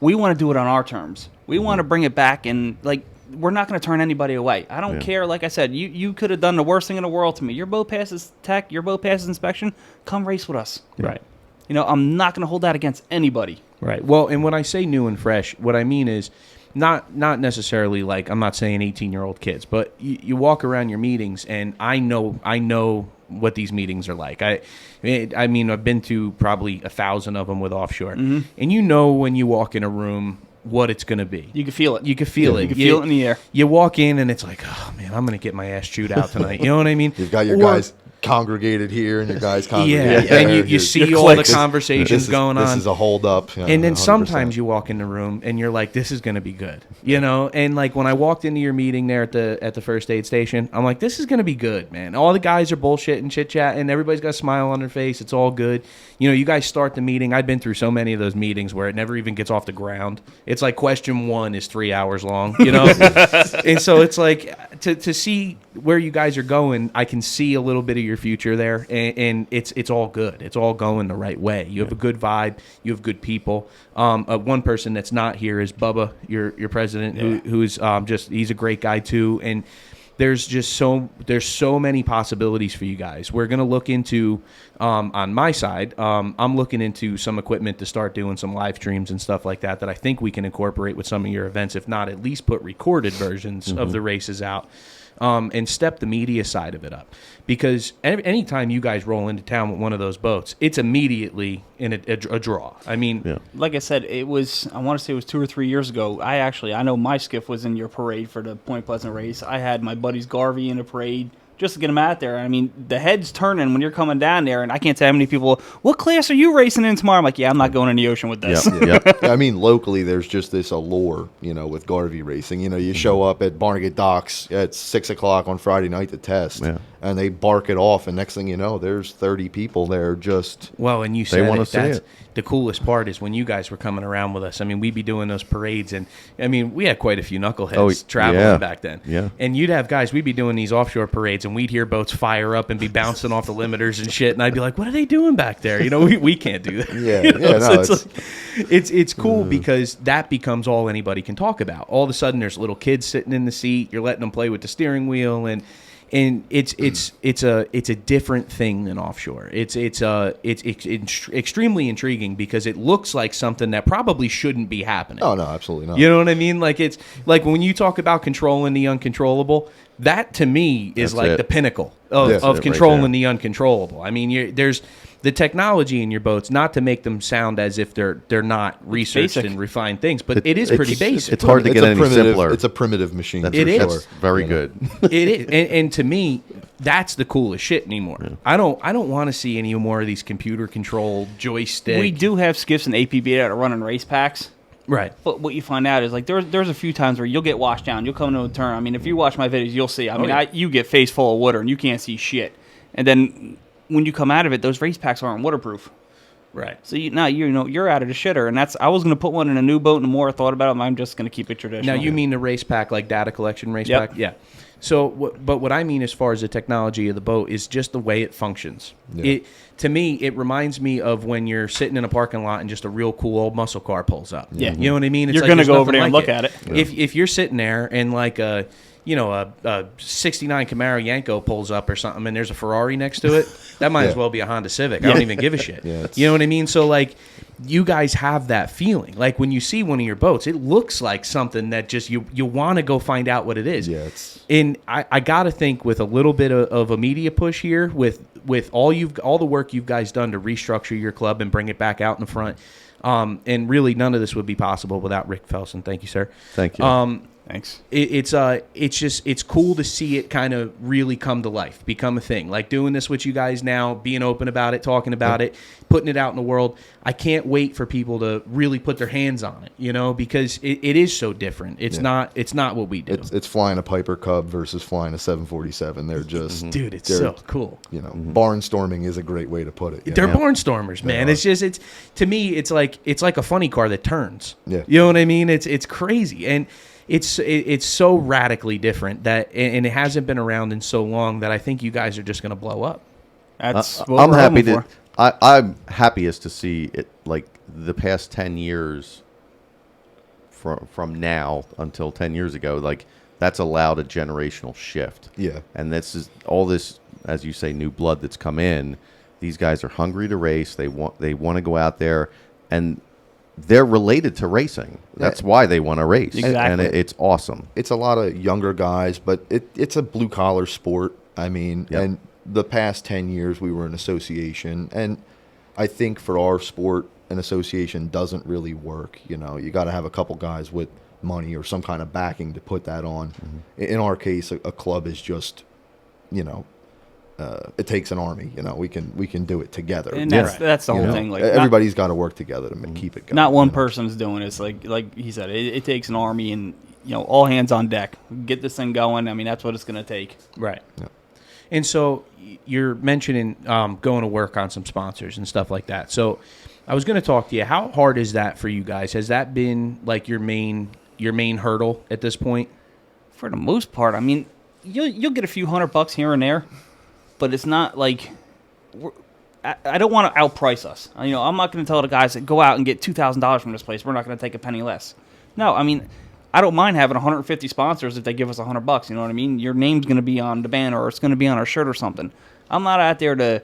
we want to do it on our terms. We want to bring it back, and, like, we're not going to turn anybody away. I don't care. Like I said, you could have done the worst thing in the world to me. Your boat passes tech, your boat passes inspection, come race with us. Right. You know, I'm not going to hold that against anybody. Right. Well, and when I say new and fresh, what I mean is not necessarily like, I'm not saying 18-year-old kids, but you walk around your meetings, and I know what these meetings are like. I mean, I've been to probably 1,000 of them with Offshore, and you know when you walk in a room what it's going to be. You can feel it. You can feel it. You can feel it in the air. You walk in, and it's like, oh, man, I'm going to get my ass chewed out tonight. You know what I mean? You've got your guys congregated here and your guys congregated there. And you see all the conversations going on. This is a hold up. And then 100%. Sometimes you walk in the room and you're like, this is going to be good. You know? And like when I walked into your meeting there at the first aid station, I'm like, this is going to be good, man. All the guys are bullshitting, chit-chatting. Everybody's got a smile on their face. It's all good. You know, you guys start the meeting. I've been through so many of those meetings where it never even gets off the ground. It's like question 1 is 3 hours long, you know? And so it's like to see where you guys are going, I can see a little bit of your future there. And it's all good. It's all going the right way. You have a good vibe. You have good people. One person that's not here is Bubba, your president, who's he's a great guy too. And there's so many possibilities for you guys. We're gonna look into on my side. I'm looking into some equipment to start doing some live streams and stuff like that I think we can incorporate with some of your events. If not, at least put recorded versions of the races out. And step the media side of it up. Because anytime you guys roll into town with one of those boats, it's immediately in a draw. I mean... Like I said, I want to say it was 2 or 3 years ago. I know my skiff was in your parade for the Point Pleasant race. I had my buddies Garvey in a parade just to get them out there. I mean, the head's turning when you're coming down there, and I can't tell how many people, what class are you racing in tomorrow? I'm like, I'm not going in the ocean with this. I mean, locally, there's just this allure, you know, with Garvey racing. You know, you show up at Barnegat Docks at 6 o'clock on Friday night to test, and they bark it off, and next thing you know, there's 30 people there just... Well, and you said that's the coolest part is when you guys were coming around with us. I mean, we'd be doing those parades, and, I mean, we had quite a few knuckleheads traveling back then. Yeah. And you'd have guys, we'd be doing these offshore parades, and we'd hear boats fire up and be bouncing off the limiters and shit, and I'd be like, what are they doing back there? You know, we can't do that. Yeah, you know? no, So it's cool because that becomes all anybody can talk about. All of a sudden, there's little kids sitting in the seat. You're letting them play with the steering wheel, and it's a different thing than offshore. It's extremely intriguing because it looks like something that probably shouldn't be happening. Oh no, absolutely not. You know what I mean? Like it's like when you talk about controlling the uncontrollable, that to me is like the pinnacle of controlling the uncontrollable. I mean, there's the technology in your boats, not to make them sound as if they're not researched and refined things, but it is pretty basic. It's hard to get any simpler. It's a primitive machine. That's it is. That's very good. It is, and to me, that's the coolest shit anymore. Yeah. I don't want to see any more of these computer controlled joystick. We do have skiffs and APB that are running race packs. Right. But what you find out is, like, there's a few times where you'll get washed down. You'll come to a turn. I mean, if you watch my videos, you'll see. I mean, you get face full of water and you can't see shit. And then when you come out of it, those race packs aren't waterproof. Right. So you're out of the shitter. And I was going to put one in a new boat, and the more I thought about it, I'm just going to keep it traditional. Now, you mean the race pack, like data collection race pack? Yeah. So, but what I mean as far as the technology of the boat is just the way it functions. Yeah. To me, it reminds me of when you're sitting in a parking lot and just a real cool old muscle car pulls up. Yeah. You know what I mean? It's you're going to go over there and look at it. Yeah. If you're sitting there and like a 69 Camaro Yanko pulls up or something and there's a Ferrari next to it, that might as well be a Honda Civic. I don't even give a shit. You know what I mean? So like, you guys have that feeling. Like when you see one of your boats, it looks like something that just you want to go find out what it is. Yeah, and I got to think with a little bit of a media push here, with all the work you guys done to restructure your club and bring it back out in the front. And really, none of this would be possible without Rick Felsen. Thank you, sir. Thank you. Thanks. It's cool to see it kind of really come to life, become a thing. Like doing this with you guys now, being open about it, talking about it, putting it out in the world. I can't wait for people to really put their hands on it, because it is so different. It's not what we do. It's flying a Piper Cub versus flying a 747. They're just dude, it's so cool. Barnstorming is a great way to put it. They're barnstormers, man. It's to me, it's like a funny car that turns. Yeah. You know what I mean? It's crazy. And it's so radically different and it hasn't been around in so long that I think you guys are just going to blow up. That's what I'm we're happy hoping to. for. I'm happiest to see it, like the past 10 years from now until 10 years ago, like that's allowed a generational shift. Yeah. And this is all this, as you say, new blood that's come in. These guys are hungry to race. They want to go out there, and they're related to racing. That's why they want to race. Exactly. And it's awesome. It's a lot of younger guys, but it's a blue collar sport. I mean, and the past 10 years we were an association, and I think for our sport, an association doesn't really work. You got to have a couple guys with money or some kind of backing to put that on. Mm-hmm. In our case, a club is just, it takes an army. We can do it together. And that's the whole thing. Like everybody's got to work together to keep it going. Not one person's doing it. It's like he said, it takes an army, and all hands on deck. Get this thing going. I mean, that's what it's going to take. Right. Yeah. And so you're mentioning going to work on some sponsors and stuff like that. So I was going to talk to you. How hard is that for you guys? Has that been like your main hurdle at this point? For the most part, I mean, you'll get a few $100 here and there, but it's not like I don't want to outprice us. I'm not going to tell the guys that go out and get $2,000 from this place. We're not going to take a penny less. No, I mean, I don't mind having 150 sponsors if they give us $100. You know what I mean? Your name's going to be on the banner, or it's going to be on our shirt or something. I'm not out there to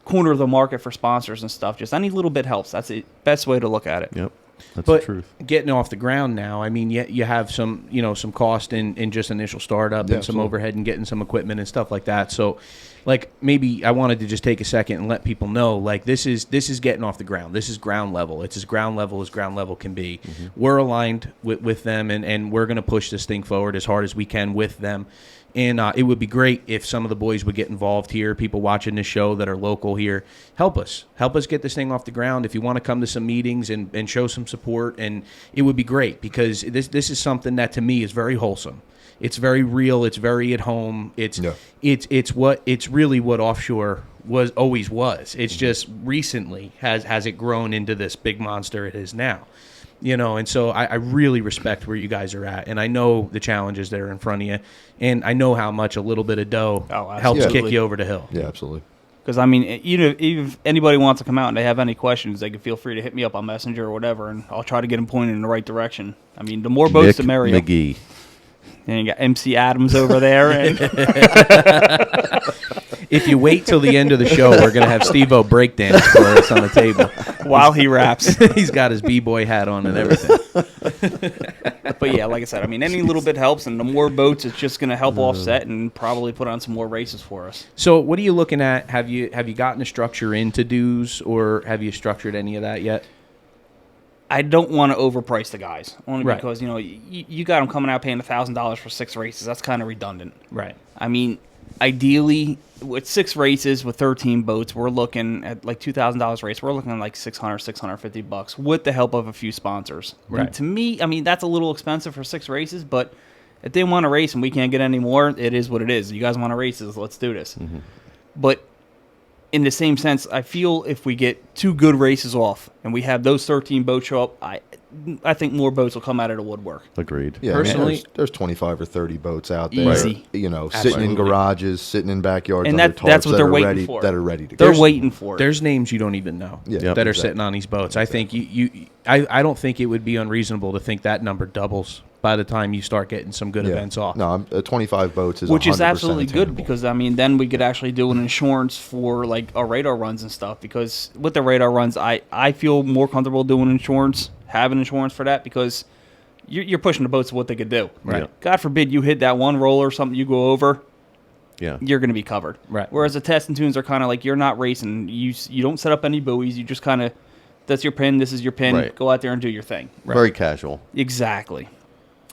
corner the market for sponsors and stuff. Just any little bit helps. That's the best way to look at it. Yep, that's the truth. Getting off the ground now, I mean, you have some some cost in just initial startup and some overhead and getting some equipment and stuff like that. So, like, maybe I wanted to just take a second and let people know, like, this is getting off the ground. This is ground level. It's as ground level can be. Mm-hmm. We're aligned with them, and we're going to push this thing forward as hard as we can with them. And it would be great if some of the boys would get involved here, people watching this show that are local here. Help us get this thing off the ground. If you want to come to some meetings and show some support, and it would be great, because this is something that to me is very wholesome. It's very real. It's very at home. It's really what Offshore always was. It's just recently has it grown into this big monster it is now. And so I really respect where you guys are at, and I know the challenges that are in front of you, and I know how much a little bit of dough helps kick you over the hill. Yeah, absolutely. Because, I mean, if anybody wants to come out and they have any questions, they can feel free to hit me up on Messenger or whatever, and I'll try to get them pointed in the right direction. I mean, the more boats, the merrier. Megee. And you got MC Adams over there. And if you wait till the end of the show, we're going to have Steve-O breakdance for us on the table. While he raps. He's got his B-boy hat on and everything. But, yeah, like I said, I mean, any little bit helps, and the more boats, it's just going to help offset and probably put on some more races for us. So what are you looking at? Have you gotten a structure into dues, or have you structured any of that yet? I don't want to overprice the guys, only right. because, you got them coming out paying $1,000 for 6 races. That's kind of redundant. Right. I mean, ideally, with 6 races with 13 boats, we're looking at like $2,000 race. We're looking at like $600, $650 with the help of a few sponsors. Right. And to me, I mean, that's a little expensive for 6 races, but if they want to race and we can't get any more, it is what it is. You guys want to race, let's do this. Mm-hmm. But in the same sense, I feel if we get 2 good races off and we have those 13 boats show up, I think more boats will come out of the woodwork. Agreed. Yeah, personally, there's 25 or 30 boats out there. Easy. Sitting in garages, sitting in backyards, and under that's what tarps they're waiting for. That are ready to go. go. They're waiting for it. There's names you don't even know that are sitting on these boats. I think I don't think it would be unreasonable to think that number doubles by the time you start getting some good events off. No, 25 boats is which is 100% absolutely attainable. good, because I mean, then we could actually do an insurance for like our radar runs and stuff. Because with the radar runs, I feel more comfortable doing insurance, having insurance for that, because you're pushing the boats to what they could do. Right. Yeah. God forbid you hit that one roller or something, you go over. Yeah. You're going to be covered. Right. Whereas the test and tunes are kind of like, you're not racing. You don't set up any buoys. You just kind of, that's your pin. This is your pin. Right. Go out there and do your thing. Very casual. Exactly.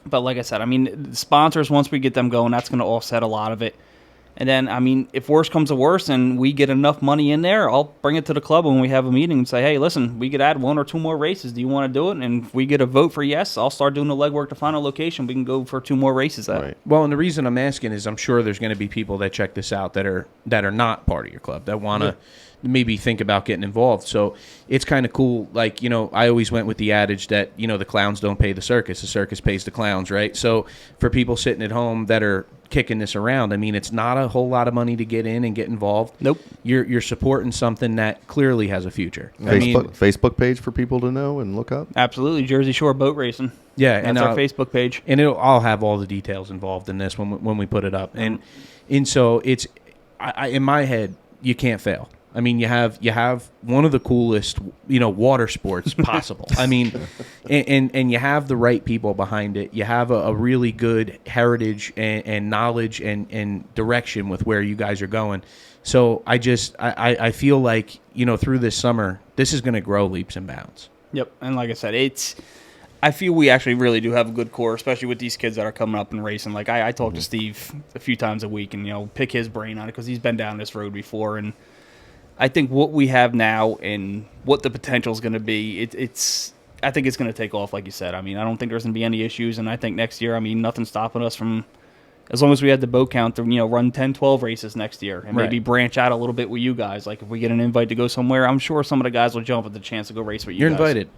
But like I said, I mean, the sponsors, once we get them going, that's going to offset a lot of it. And then, I mean, if worse comes to worse and we get enough money in there, I'll bring it to the club when we have a meeting and say, hey, listen, we could add 1 or 2 more races. Do you want to do it? And if we get a vote for yes, I'll start doing the legwork to find a location. We can go for 2 more races. Right. Well, and the reason I'm asking is I'm sure there's going to be people that check this out that are not part of your club, that want to maybe think about getting involved. So it's kind of cool. Like, you know, I always went with the adage that, you know, the clowns don't pay the circus pays the clowns, right? So for people sitting at home that are kicking this around, I mean, it's not a whole lot of money to get in and get involved. Nope. You're supporting something that clearly has a future. Facebook page for people to know and look up. Absolutely. Jersey Shore Boat Racing. Yeah. That's our Facebook page. And I'll have all the details involved in this when we put it up. And so it's, in my head, you can't fail. I mean, you have one of the coolest, you know, water sports possible. I mean, and you have the right people behind it. You have a really good heritage and knowledge and direction with where you guys are going. So I feel like, you know, through this summer, this is going to grow leaps and bounds. Yep. And like I said, I feel we actually really do have a good core, especially with these kids that are coming up and racing. Like I talk to Steve a few times a week and, you know, pick his brain on it because he's been down this road before. And I think what we have now and what the potential is going to be, I think it's going to take off, like you said. I mean, I don't think there's going to be any issues, and I think next year, I mean, nothing's stopping us from, as long as we had the boat count to, you know, run 10, 12 races next year and maybe branch out a little bit with you guys. Like if we get an invite to go somewhere, I'm sure some of the guys will jump at the chance to go race with you guys. You're invited.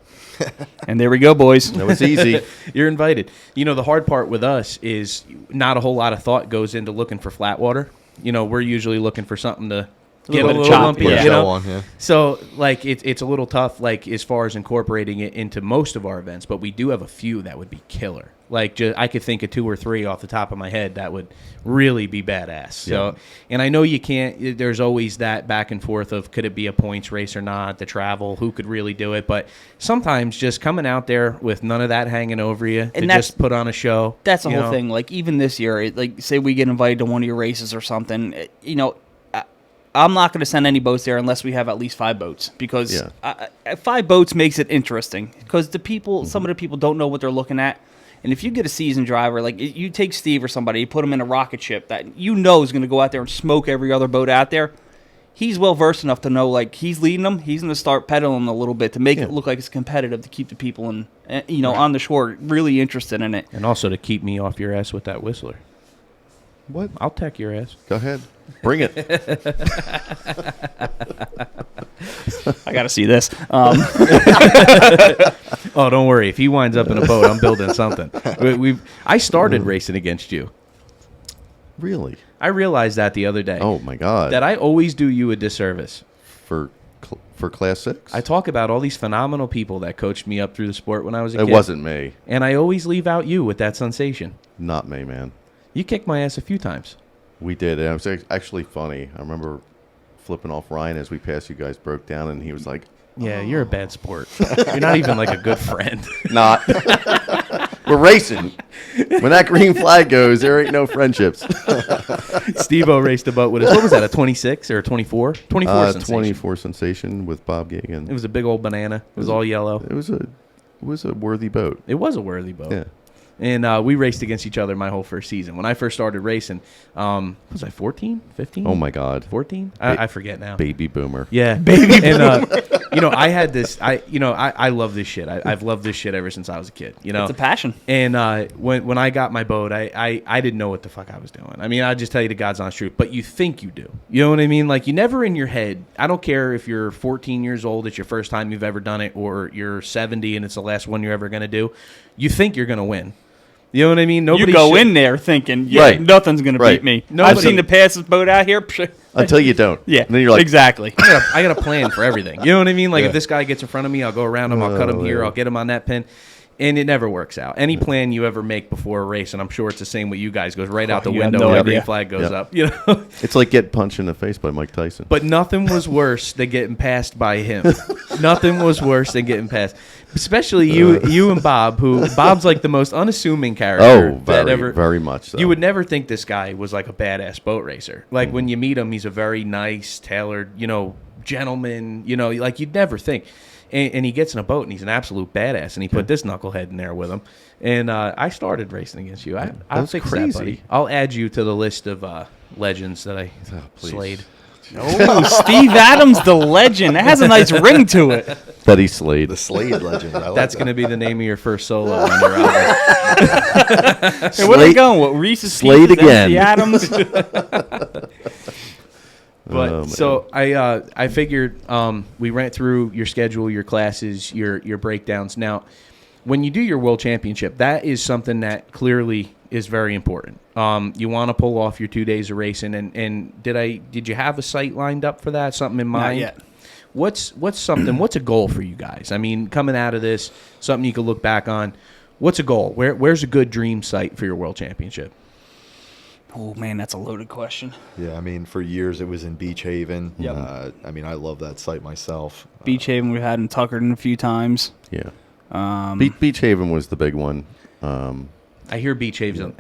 And there we go, boys. That was easy. You're invited. You know, the hard part with us is not a whole lot of thought goes into looking for flat water. You know, we're usually looking for something to get a little lumpy, yeah. you know? On, yeah. So, like, it's a little tough, like, as far as incorporating it into most of our events, but we do have a few that would be killer. Like, I could think of 2 or 3 off the top of my head that would really be badass. So, and I know you can't, there's always that back and forth of could it be a points race or not, the travel, who could really do it. But sometimes just coming out there with none of that hanging over you and just put on a show. That's the whole thing. Like, even this year, like, say we get invited to one of your races or something, you know, I'm not going to send any boats there unless we have at least 5 boats because 5 boats makes it interesting because the people, some of the people don't know what they're looking at. And if you get a seasoned driver, like you take Steve or somebody, you put him in a rocket ship that you know is going to go out there and smoke every other boat out there, he's well versed enough to know, like, he's leading them. He's going to start pedaling a little bit to make it look like it's competitive to keep the people on the shore really interested in it. And also to keep me off your ass with that whistler. What? I'll tech your ass. Go ahead. Bring it. I got to see this. Oh, don't worry. If he winds up in a boat, I'm building something. I started racing against you. Really? I realized that the other day. Oh, my God. That I always do you a disservice. For Class 6? I talk about all these phenomenal people that coached me up through the sport when I was a kid. It wasn't me. And I always leave out you with that sensation. Not me, man. You kicked my ass a few times. We did. And it was actually funny. I remember flipping off Ryan as we passed you guys, broke down, and he was like, yeah, you're a bad sport. You're not even like a good friend. Not. We're racing. When that green flag goes, there ain't no friendships. Steve-O raced a boat with us. What was that, a 26 or a 24? 24 sensation. 24 sensation with Bob Gagan. It was a big old banana. It was all yellow. It was a worthy boat. It was a worthy boat. Yeah. And we raced against each other my whole first season. When I first started racing, was I 14, 15? Oh, my God. 14? I forget now. Baby boomer. Yeah. Baby boomer. And, I had this, I love this shit. I've loved this shit ever since I was a kid. It's a passion. And when I got my boat, I didn't know what the fuck I was doing. I mean, I'll just tell you the God's honest truth. But you think you do. You know what I mean? Like, you never in your head, I don't care if you're 14 years old, it's your first time you've ever done it, or you're 70 and it's the last one you're ever going to do. You think you're going to win. You know what I mean? Nobody you go in there thinking, nothing's going to beat me. I've seen the passes boat out here. Until you don't. Yeah. And then you're like, exactly. I got a plan for everything. You know what I mean? Like, if this guy gets in front of me, I'll go around him, I'll cut him here, I'll get him on that pin. And it never works out. Any plan you ever make before a race, and I'm sure it's the same with you guys, goes right out the window when the green flag goes up. You know, it's like getting punched in the face by Mike Tyson. But nothing was worse than getting passed by him. Nothing was worse than getting passed. Especially you and Bob, who Bob's like the most unassuming character. Very much so. You would never think this guy was like a badass boat racer. Like when you meet him, he's a very nice, tailored, gentleman. Like you'd never think. And he gets in a boat, and he's an absolute badass. And he put this knucklehead in there with him. And I started racing against you. I'll That's fix crazy. that, buddy. I'll add you to the list of legends that I slayed. Oh, Steve Adams, the legend. That has a nice ring to it. That he slayed. The Slade legend. I like That's that. going to be the name of your first solo on your album. Hey, where are they going? What, Reese's Slade Pieces, again. MC Adams? But man. so I figured we went through your schedule, your classes, your breakdowns. Now, when you do your world championship, that is something that clearly is very important. You want to pull off your 2 days of racing, and did you have a site lined up for that? Something in mind? Not yet. What's a goal for you guys? I mean, coming out of this, something you can look back on. What's a goal? Where's a good dream site for your world championship? Oh, man, that's a loaded question. Yeah, I mean, for years it was in Beach Haven. Yep. I mean, I love that site myself. Beach Haven we've had in Tuckerton a few times. Yeah. Beach Haven was the big one. I hear Beach Haven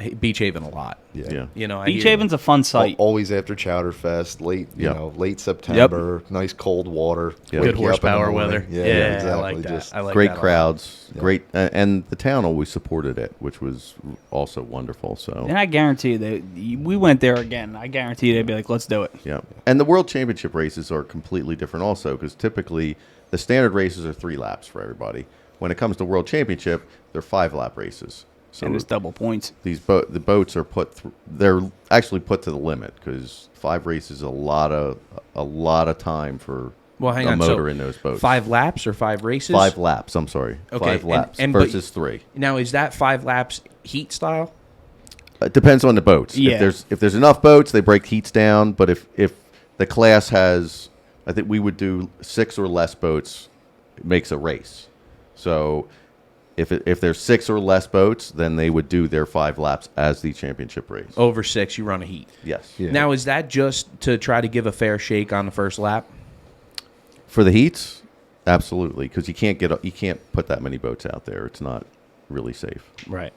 a lot. Yeah. You know, Beach Haven's a fun site. Always after Chowderfest, late Yep. late September, nice cold water, Yep. wake good you up in the horsepower morning. weather. Yeah, exactly. I like that. Just I like Great that a lot. crowds, Yeah. great, and the town always supported it, which was also wonderful. So And I guarantee you that we went there again. I guarantee you they'd be like, let's do it. yeah, and the World Championship races are completely different also because typically the standard races are 3 laps for everybody. When it comes to World Championship, they're 5-lap races. So And it's double points. the boats are they're actually put to the limit because 5 races is a lot of time for Well, hang a on. motor So in those boats. 5 laps or 5 races? 5 laps. I'm sorry. Okay, 5 laps but versus 3. Now, is that 5 laps heat style? It depends on the boats. Yeah. If there's enough boats, they break heats down. But if the class has, I think we would do 6 or less boats, it makes a race. So if there's 6 or less boats, then they would do their 5 laps as the championship race. Over 6, you run a heat. Yes. Yeah. Now, is that just to try to give a fair shake on the first lap? For the heats, absolutely, because you can't put that many boats out there. It's not really safe. Right.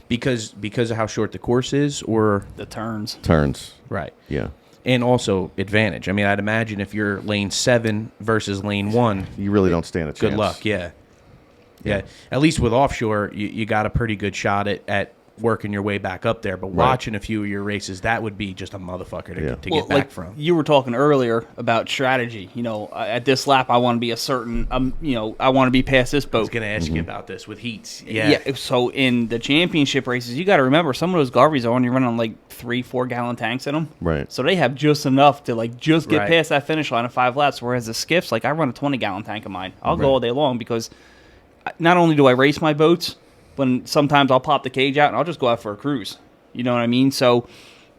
Because of how short the course is, or The turns. Turns. right. Yeah. And also advantage. I mean, I'd imagine if you're lane 7 versus lane 1, You really don't stand a chance. good luck. Yeah. At least with offshore, you got a pretty good shot at working your way back up there. But watching a few of your races, that would be just a motherfucker to, Yeah. to get back from. You were talking earlier about strategy. You know, at this lap, I want to be a certain, I want to be past this I boat. was going to ask Mm-hmm. you about this with heats. Yeah. So in the championship races, you got to remember some of those Garveys are only running on like 3-4 gallon tanks in them. Right. So they have just enough to like just get Right. past that finish line of 5 laps. Whereas the skiffs, like I run a 20 gallon tank of mine. I'll go all day long because not only do I race my boats, but sometimes I'll pop the cage out and I'll just go out for a cruise. You know what I mean? So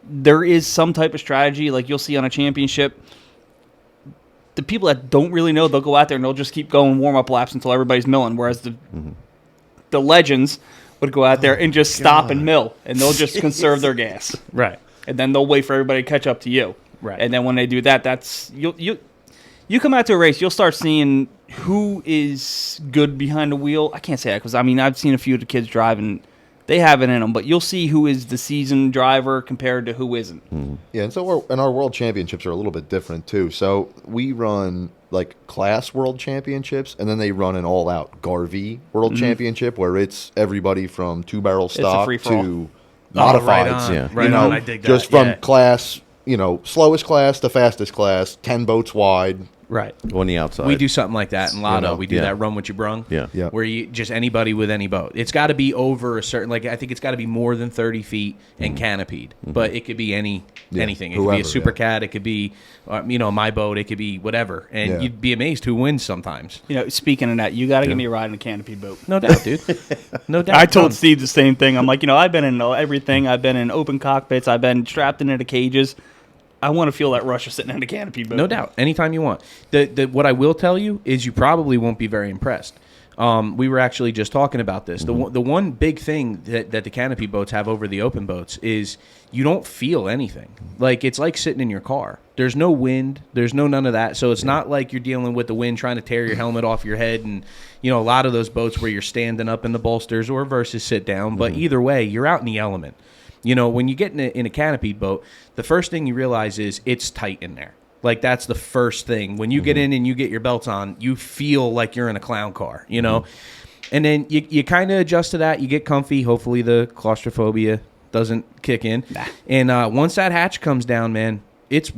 there is some type of strategy like you'll see on a championship. The people that don't really know, they'll go out there and they'll just keep going warm-up laps until everybody's milling. Whereas the legends would go out there and just stop and mill, and they'll just conserve their gas. Right. And then they'll wait for everybody to catch up to you. Right. And then when they do that, that's you come out to a race, you'll start seeing who is good behind the wheel. I can't say that because, I mean, I've seen a few of the kids drive, and they have it in them. But you'll see who is the seasoned driver compared to who isn't. Yeah, and so our world championships are a little bit different too. So we run like class world championships, and then they run an all-out Garvey world championship where it's everybody from 2-barrel a stock free-for-all. to Oh, right modifieds. on. Yeah. Right you know, on. I dig that. just from Yeah. class, slowest class to fastest class, 10 boats wide. Right. On the outside. We do something like that in Lotto. know, We do yeah. that run what you brung. Yeah. Yeah. Where you just anybody with any boat. It's got to be over a certain, like I think it's got to be more than 30 feet and canopied. But it could be anything. It could be a super cat. It could be, my boat. It could be whatever. And Yeah. you'd be amazed who wins sometimes. You know, speaking of that, you got to give me a ride in a canopy boat. No doubt, dude. No doubt. I told Come. Steve the same thing. I'm like, I've been in everything. I've been in open cockpits. I've been strapped into the cages. I want to feel that rush of sitting in a canopy boat. No doubt. Anytime you want. What I will tell you is you probably won't be very impressed. We were actually just talking about this. The one big thing that the canopy boats have over the open boats is you don't feel anything. Like, it's like sitting in your car. There's no wind. There's none of that. So it's not like you're dealing with the wind trying to tear your helmet off your head. And, a lot of those boats where you're standing up in the bolsters or versus sit down. But either way, you're out in the element. When you get in a canopied boat, the first thing you realize is it's tight in there. Like, that's the first thing. When you get in and you get your belts on, you feel like you're in a clown car, you know? And then you kind of adjust to that. You get comfy. Hopefully the claustrophobia doesn't kick in. Nah. And once that hatch comes down, man, it's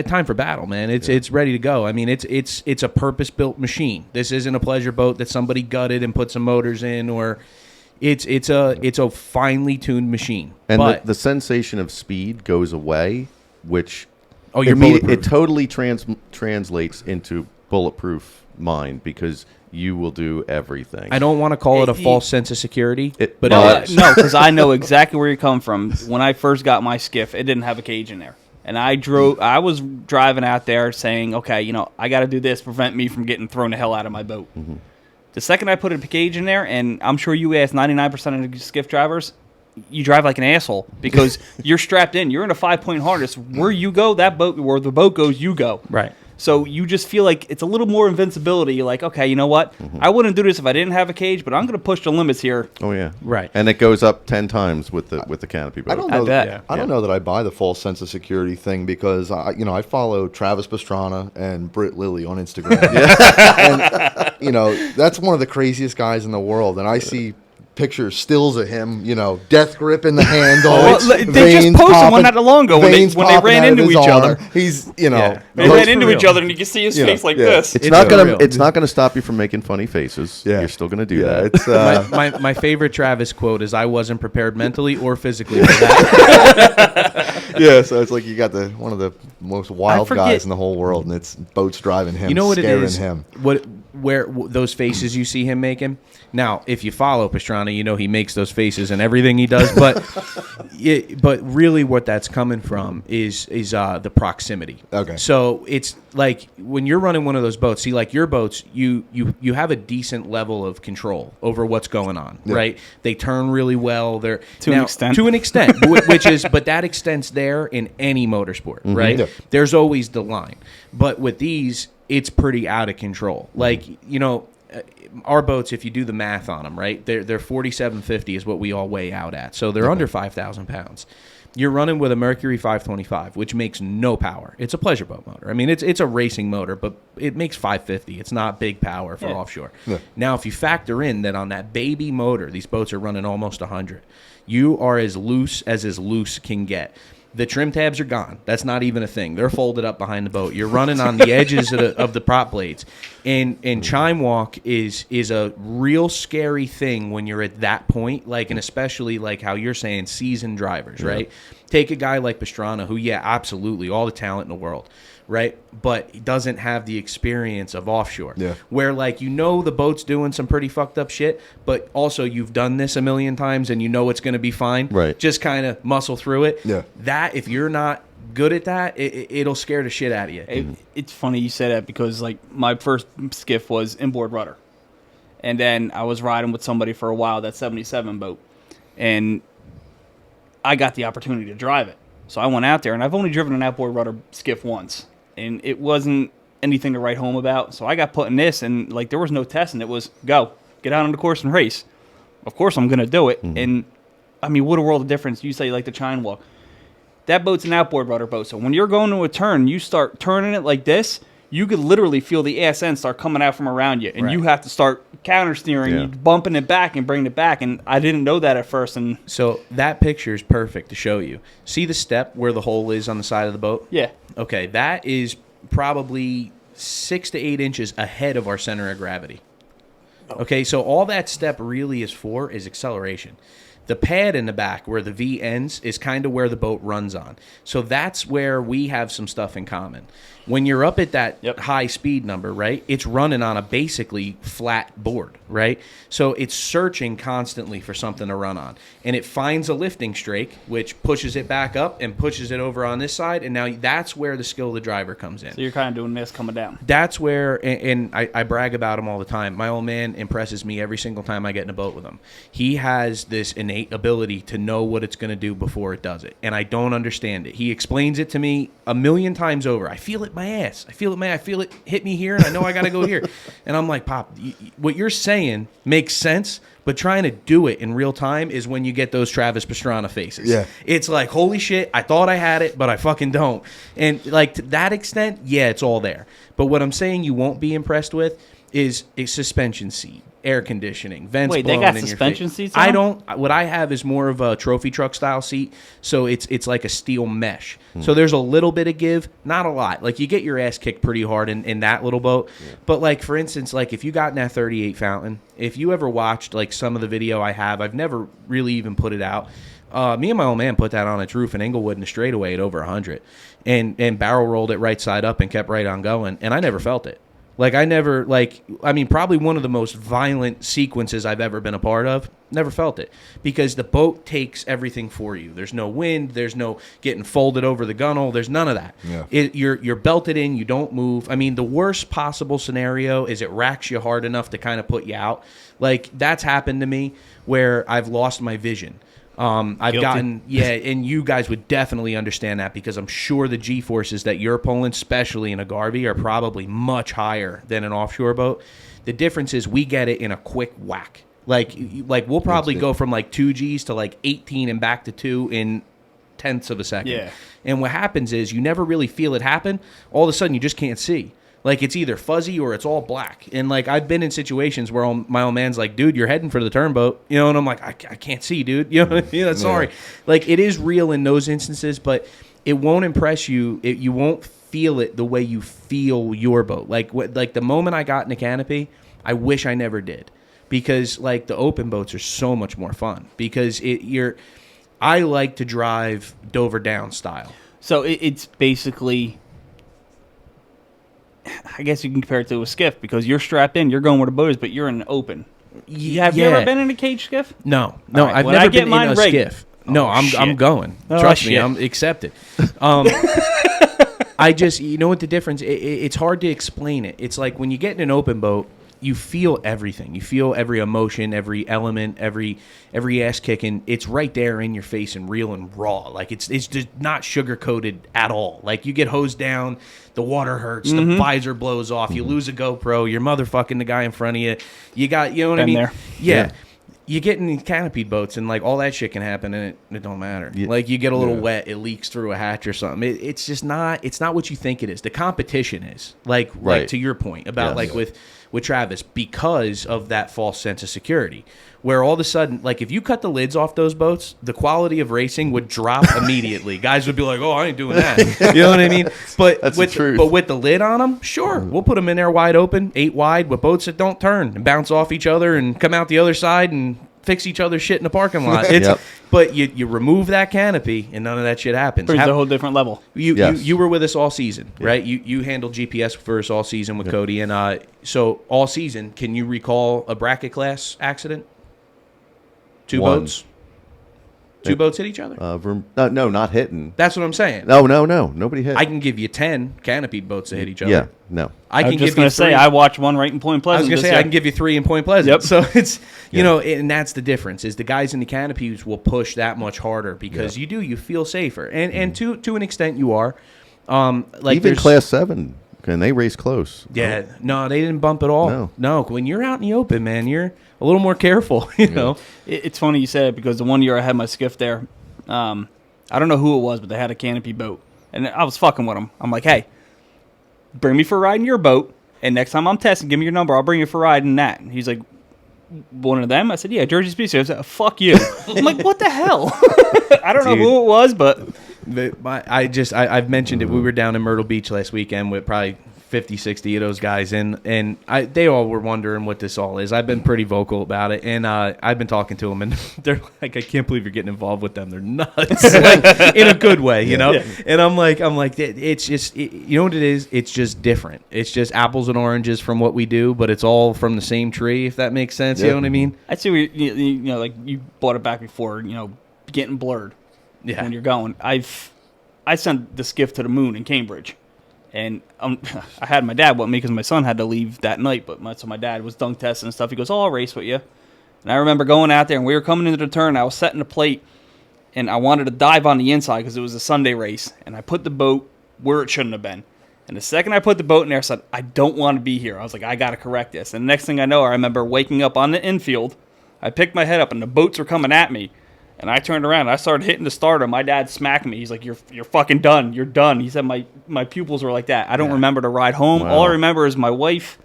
time for battle, man. It's ready to go. I mean, it's a purpose-built machine. This isn't a pleasure boat that somebody gutted and put some motors in, or it's a finely tuned machine. And but the sensation of speed goes away, which you're bulletproof. It totally translates into bulletproof mind, because you will do everything. I don't want to call it a false sense of security, but no, because I know exactly where you come from. When I first got my skiff, it didn't have a cage in there. And I was driving out there saying, okay, you know, I got to do this to prevent me from getting thrown the hell out of my boat. Mm-hmm. The second I put a cage in there, and I'm sure you asked 99% of the skiff drivers, you drive like an asshole because you're strapped in. You're in a 5-point harness. Where you go, where the boat goes, you go. Right. So you just feel like it's a little more invincibility. You're like, okay, you know what? I wouldn't do this if I didn't have a cage, but I'm going to push the limits here. Oh yeah, right. And it goes up 10 times with the Canopy boat. I don't know. I don't know that I buy the false sense of security thing, because I follow Travis Pastrana and Britt Lilly on Instagram. And that's one of the craziest guys in the world, and I see pictures, stills of him, death grip in the handle. They just posted one not too long ago when they ran into each other. He's, they ran into each other, and you can see his face like this. It's not gonna stop you from making funny faces. Yeah. You're still gonna do that. It's, my favorite Travis quote is, "I wasn't prepared mentally or physically for that." Yeah, so it's like you got one of the most wild guys in the whole world, and it's boats driving him. You know what it is? Him. Where those faces you see him making. Now, if you follow Pastrana, he makes those faces and everything he does. But but really, what that's coming from is the proximity. Okay. So it's like when you're running one of those boats. See, like your boats, you have a decent level of control over what's going on, right? They turn really well. They're to an extent, but that extents there in any motorsport, right? Yeah. There's always the line, but with these, it's pretty out of control. Like, our boats, if you do the math on them, right, they're 4750 is what we all weigh out at. So they're under 5,000 pounds. You're running with a Mercury 525, which makes no power. It's a pleasure boat motor. I mean, it's a racing motor, but it makes 550. It's not big power for offshore. Yeah. Now, if you factor in that on that baby motor, these boats are running almost 100. You are as loose can get. The trim tabs are gone. That's not even a thing. They're folded up behind the boat. You're running on the edges of the prop blades. And chime walk is a real scary thing when you're at that point, and especially like how you're saying, seasoned drivers, right? Take a guy like Pastrana, who, absolutely, all the talent in the world, right? But he doesn't have the experience of offshore. Yeah. Where, the boat's doing some pretty fucked up shit, but also you've done this a million times and it's going to be fine. Right. Just kind of muscle through it. Yeah. That, if you're not good at that, it'll scare the shit out of you. It's funny you say that because, my first skiff was inboard rudder. And then I was riding with somebody for a while, that 77 boat. And I got the opportunity to drive it. So I went out there, and I've only driven an outboard rudder skiff once. And it wasn't anything to write home about. So I got put in this, and there was no test, and it was go, get out on the course and race. Of course I'm going to do it. Mm-hmm. And, I mean, what a world of difference. You say the chine walk. That boat's an outboard rudder boat. So when you're going to a turn, you start turning it like this, you could literally feel the ass end start coming out from around you. And you have to start counter steering, bumping it back and bringing it back. And I didn't know that at first. And so that picture is perfect to show you. See the step where the hole is on the side of the boat? Yeah. Okay, that is probably 6 to 8 inches ahead of our center of gravity. Okay, so all that step really is for is acceleration. The pad in the back where the V ends is kind of where the boat runs on. So that's where we have some stuff in common. When you're up at that high speed number, right, it's running on a basically flat board, right? So it's searching constantly for something to run on. And it finds a lifting strake, which pushes it back up and pushes it over on this side. And now that's where the skill of the driver comes in. So you're kind of doing this coming down. That's where, and I brag about him all the time. My old man impresses me every single time I get in a boat with him. He has this innate ability to know what it's going to do before it does it. And I don't understand it. He explains it to me a million times over. I feel it in my ass. I feel it hit me here, and I know I got to go here. And I'm like, Pop, what you're saying makes sense, But trying to do it in real time is when you get those Travis Pastrana faces. Yeah. It's like, holy shit, I thought I had it, but I fucking don't. And like to that extent, yeah, it's all there. But what I'm saying you won't be impressed with is a suspension seat, air conditioning, vents Wait, they blowing got in suspension your face. seats on? I don't. What I have is more of a trophy truck style seat, so it's like a steel mesh. So there's a little bit of give, not a lot. Like you get your ass kicked pretty hard in that little boat. Yeah. But like for instance, like if you got in that 38 Fountain, if you ever watched like some of the video I have, I've never really even put it out. Me and my old man put that on its roof in Inglewood in a straightaway at over 100, and barrel rolled it right side up and kept right on going, and I never felt it. Like I never, like, I mean, probably one of the most violent sequences I've ever been a part of. Never felt it because the boat takes everything for you. There's no wind. There's no getting folded over the gunnel. There's none of that. Yeah. You're belted in. You don't move. I mean, the worst possible scenario is it racks you hard enough to kind of put you out. Like that's happened to me where I've lost my vision. I've gotten, and you guys would definitely understand that because I'm sure the G-forces that you're pulling, especially in a Garvey, are probably much higher than an offshore boat. The difference is we get it in a quick whack. Like we'll probably go from like 2 Gs to like 18 and back to 2 in tenths of a second. Yeah. And what happens is you never really feel it happen. All of a sudden you just can't see. Like, it's either fuzzy or it's all black. And, like, I've been in situations where my old man's like, dude, you're heading for the turnboat. You know, and I'm like, I can't see, dude. You know, sorry. Yeah. Like, it is real in those instances, but it won't impress you. You won't feel it the way you feel your boat. Like the moment I got in a Canopy, I wish I never did. Because, like, the open boats are so much more fun. Because I like to drive Dover down style. So it's basically... I guess you can compare it to a skiff because you're strapped in, you're going where the boat is, but you're in an open. Have you ever been in a cage skiff? No, right, I've never been in a skiff. No, I'm going. Trust me, I'm accepted. I just, you know what the difference? It's hard to explain it. It's like when you get in an open boat, you feel everything. You feel every emotion, every element, every ass kicking. It's right there in your face and real and raw. Like it's just not sugar coated at all. Like you get hosed down, the water hurts, the visor blows off, you lose a GoPro, you're motherfucking the guy in front of you. You got, you know what I mean? There. Yeah. You get in these canopied boats and like all that shit can happen and it don't matter. Yeah. Like you get a little wet, it leaks through a hatch or something. It's just not. It's not what you think it is. The competition is like to your point about with Travis because of that false sense of security. Where all of a sudden, like if you cut the lids off those boats, the quality of racing would drop immediately. Guys would be like, "Oh, I ain't doing that." You know what I mean? But that's with the truth. But with the lid on them, sure, we'll put them in there wide open, 8 wide, with boats that don't turn and bounce off each other and come out the other side and fix each other's shit in the parking lot. But you remove that canopy and none of that shit happens. Brings a whole different level. You were with us all season, right? You handled GPS for us all season with Cody, and so all season, can you recall a bracket class accident? Two boats hit each other? No, not hitting. That's what I'm saying. No, nobody hit. I can give you 10 canopied boats that hit each other. Yeah, no. I was just going to say, I watched one right in Point Pleasant. I was going to say, I can give you 3 in Point Pleasant. Yep. So it's, you know, and that's the difference, is the guys in the canopies will push that much harder because you feel safer. And to an extent you are. Like even Class 7, and they race close. Yeah. No, they didn't bump at all. No. When you're out in the open, man, you're a little more careful, you know. It's funny you said it because the one year I had my skiff there, I don't know who it was, but they had a canopy boat. And I was fucking with them. I'm like, hey, bring me for a ride in your boat, and next time I'm testing, give me your number. I'll bring you for a ride in that. And he's like, one of them? I said, yeah, JSBR. I said, fuck you. I'm like, what the hell? I don't know who it was, but... I've mentioned it. We were down in Myrtle Beach last weekend with probably 50, 60 of those guys, and they all were wondering what this all is. I've been pretty vocal about it, and I've been talking to them, and they're like, I can't believe you're getting involved with them. They're nuts, like, in a good way, you know? Yeah. And I'm like, it's just, you know what it is? It's just different. It's just apples and oranges from what we do, but it's all from the same tree, if that makes sense. Yeah. You know what I mean? I see, you know, like you brought it back before, you know, getting blurred. Yeah. When you're going, I sent the skiff to the moon in Cambridge, and I had my dad with me because my son had to leave that night. So my dad was dunk testing and stuff. He goes, "Oh, I'll race with you." And I remember going out there, and we were coming into the turn. I was setting the plate, and I wanted to dive on the inside because it was a Sunday race, and I put the boat where it shouldn't have been. And the second I put the boat in there, I said, "I don't want to be here." I was like, "I got to correct this." And the next thing I know, I remember waking up on the infield I picked my head up, and the boats were coming at me. And I turned around. And I started hitting the starter. My dad smacked me. He's like, "You're fucking done. You're done." He said my pupils were like that. I don't remember the ride home. Wow. All I remember is my wife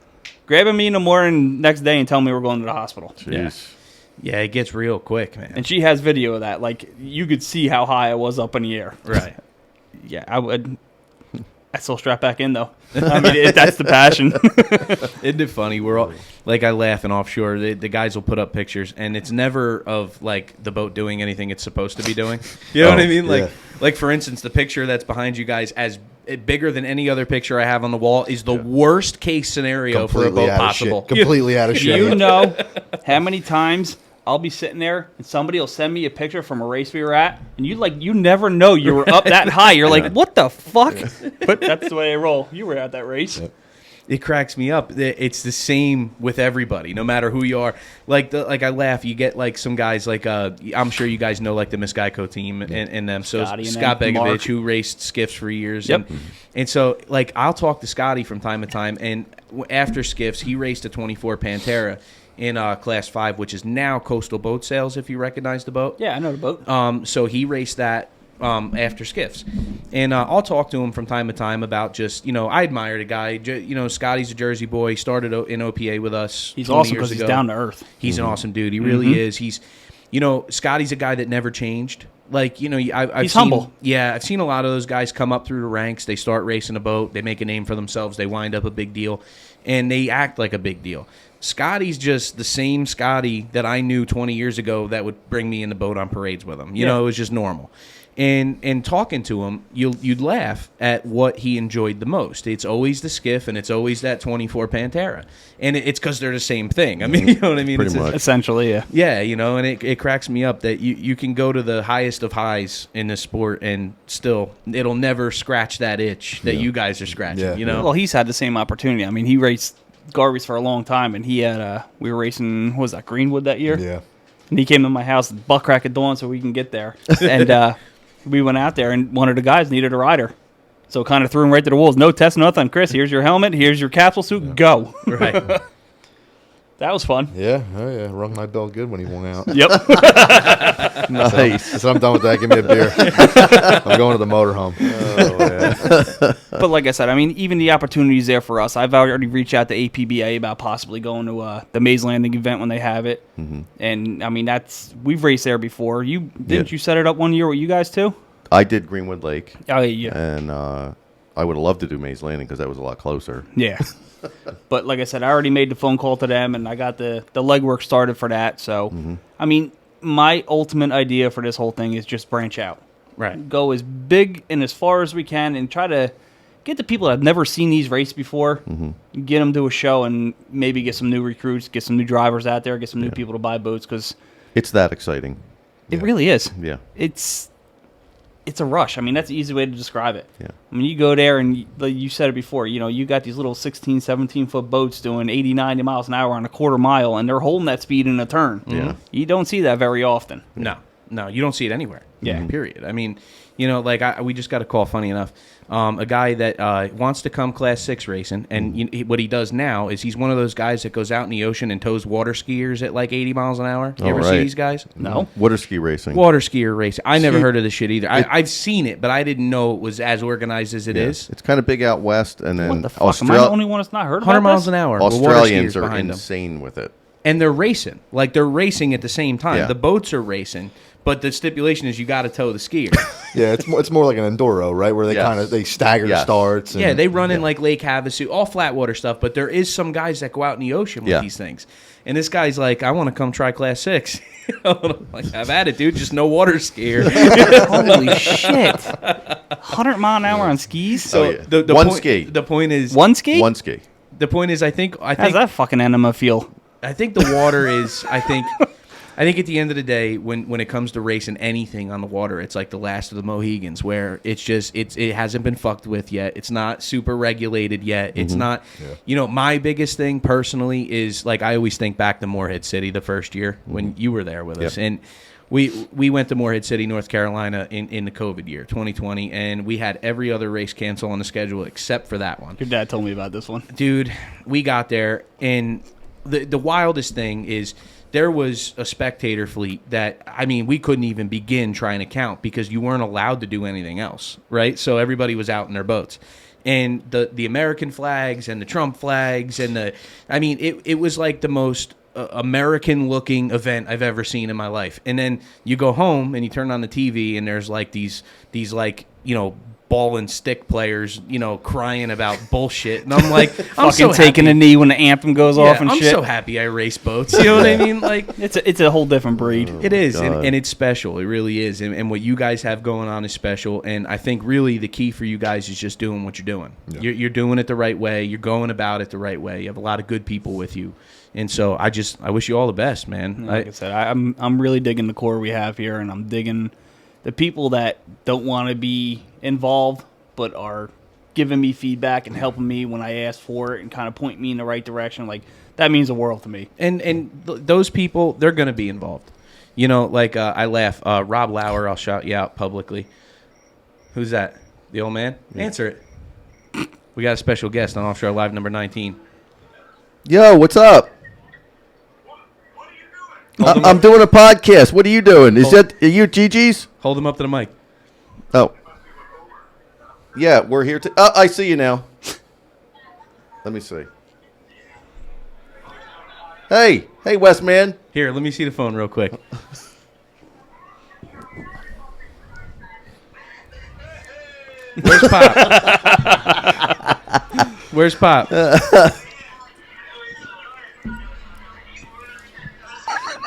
grabbing me in the morning next day and telling me we're going to the hospital. Jeez. Yeah, it gets real quick, man. And she has video of that. Like, you could see how high I was up in the air. Right. Yeah, I would. I still strap back in, though. I mean, that's the passion. Isn't it funny? We're all like, I laugh in offshore. The guys will put up pictures, and it's never of like the boat doing anything it's supposed to be doing. You know what I mean? Like for instance, the picture that's behind you guys, as bigger than any other picture I have on the wall, is the worst case scenario for a boat possible. Completely out of shape. You know how many times I'll be sitting there and somebody will send me a picture from a race we were at, and you never know you were up that high. You're like, what the fuck? But that's the way I roll. You were at that race. Yep. It cracks me up. It's the same with everybody, no matter who you are. Like I laugh. You get like some guys like I'm sure you guys know like the Miss Geico team and them. So Scotty and Scott them, Begovich, Mark. who raced skiffs for years. Yep. And so like I'll talk to Scotty from time to time, and after skiffs, he raced a 24 Pantera in Class 5, which is now Coastal Boat Sales, if you recognize the boat. Yeah, I know the boat. So he raced that after skiffs. And I'll talk to him from time to time about just, I admire the guy. Scotty's a Jersey boy, started in OPA with us. He's 20 awesome years because he's ago. down to earth. He's an awesome dude. He really is. He's, Scotty's a guy that never changed. Like, I've He's seen, humble. Yeah, I've seen a lot of those guys come up through the ranks. They start racing a boat. They make a name for themselves. They wind up a big deal. And they act like a big deal. Scotty's just the same Scotty that I knew 20 years ago that would bring me in the boat on parades with him. It was just normal. And talking to him, you'd laugh at what he enjoyed the most. It's always the skiff, and it's always that 24 Pantera. And it's because they're the same thing. I mean, you know what I mean? Pretty much. Essentially, yeah. Yeah, and it cracks me up that you can go to the highest of highs in this sport, and still, it'll never scratch that itch that you guys are scratching, Yeah. Well, he's had the same opportunity. I mean, he raced Garvey's for a long time, and he had we were racing, what was that, Greenwood that year? Yeah. And he came to my house at butt crack of dawn so we can get there. And we went out there, and one of the guys needed a rider. So kind of threw him right to the wolves. No test, nothing. Chris, here's your helmet. Here's your capsule suit. Go. Right. That was fun. Yeah. Oh, yeah. Rung my bell good when he won out. Yep. Nice. I said, I'm done with that. Give me a beer. I'm going to the motorhome. Oh, yeah. But like I said, I mean, even the opportunities there for us. I've already reached out to APBA about possibly going to the Maze Landing event when they have it. Mm-hmm. And, I mean, we've raced there before. Didn't you set it up one year with you guys, too? I did Greenwood Lake, Oh, yeah. and I would have loved to do Maze Landing because that was a lot closer. Yeah. But like I said, I already made the phone call to them, and I got the legwork started for that. So, I mean, my ultimate idea for this whole thing is just branch out. Right. Go as big and as far as we can and try to get the people that have never seen these races before, get them to a show and maybe get some new recruits, get some new drivers out there, get some new people to buy boats because It's that exciting. it really is. Yeah. It's a rush. I mean, that's the easy way to describe it. Yeah. I mean, you go there and you said it before, you got these little 16, 17-foot boats doing 80, 90 miles an hour on a quarter mile, and they're holding that speed in a turn. Yeah. You don't see that very often. No, you don't see it anywhere. Yeah. Period. I mean, like we just got a call, funny enough, a guy that wants to come Class 6 racing, and what he does now is he's one of those guys that goes out in the ocean and tows water skiers at like 80 miles an hour. You ever see right. these guys? No. Water ski racing. Water skier racing. I never heard of this shit either. I've seen it, but I didn't know it was as organized as it is. It's kind of big out west, and then What the fuck? Am I the only one that's not heard about 100 miles this? an hour. with water Australians skiers are behind them. insane with it. And they're racing. Like, they're racing at the same time. Yeah. The boats are racing, but the stipulation is you got to tow the skier. Yeah, it's more like an enduro, right? Where they Yes. they stagger the Yes. starts. And, Yeah, they run in like Lake Havasu, all flat water stuff, but there is some guys that go out in the ocean with these things. And this guy's like, I want to come try Class 6. I'm like, have at it, dude. Just no water skier. Holy shit. 100 mile an hour on skis? So yeah. the One point, ski. The point is, One ski? One ski. the point is, I think How's that fucking enema feel? I think the water is. I think at the end of the day, when it comes to racing anything on the water, it's like the last of the Mohegans, where it's just it hasn't been fucked with yet. It's not super regulated yet. It's not. My biggest thing personally is like I always think back to Morehead City the first year when you were there with us, and we went to Morehead City, North Carolina in the COVID year, 2020, and we had every other race cancel on the schedule except for that one. Your dad told me about this one. Dude, we got there, and the wildest thing is there was a spectator fleet that, I mean, we couldn't even begin trying to count because you weren't allowed to do anything else, right? So everybody was out in their boats. And the American flags and the Trump flags and it was like the most American-looking event I've ever seen in my life. And then you go home and you turn on the TV and there's like these like, ball and stick players, crying about bullshit. And I'm like, I'm fucking so taking happy. a knee when the anthem goes off and I'm shit. so happy I race boats. You know what I mean? Like It's a whole different breed. it is, God. and it's special. It really is. And what you guys have going on is special. And I think really the key for you guys is just doing what you're doing. Yeah. You're doing it the right way. You're going about it the right way. You have a lot of good people with you. And so I wish you all the best, man. Like I said, I'm really digging the core we have here, and I'm digging the people that don't want to be involved but are giving me feedback and helping me when I ask for it and kind of point me in the right direction. Like, that means the world to me. Those people, they're going to be involved. I laugh. Rob Lauer, I'll shout you out publicly. Who's that? The old man? Yeah. Answer it. We got a special guest on Offshore Live number 19. Yo, what's up? I'm doing a podcast. What are you doing? Are you Gigi's? Hold him up to the mic. Oh. Yeah, we're here to... I see you now. Let me see. Hey, West man. Here, let me see the phone real quick. Where's Pop? Where's Pop?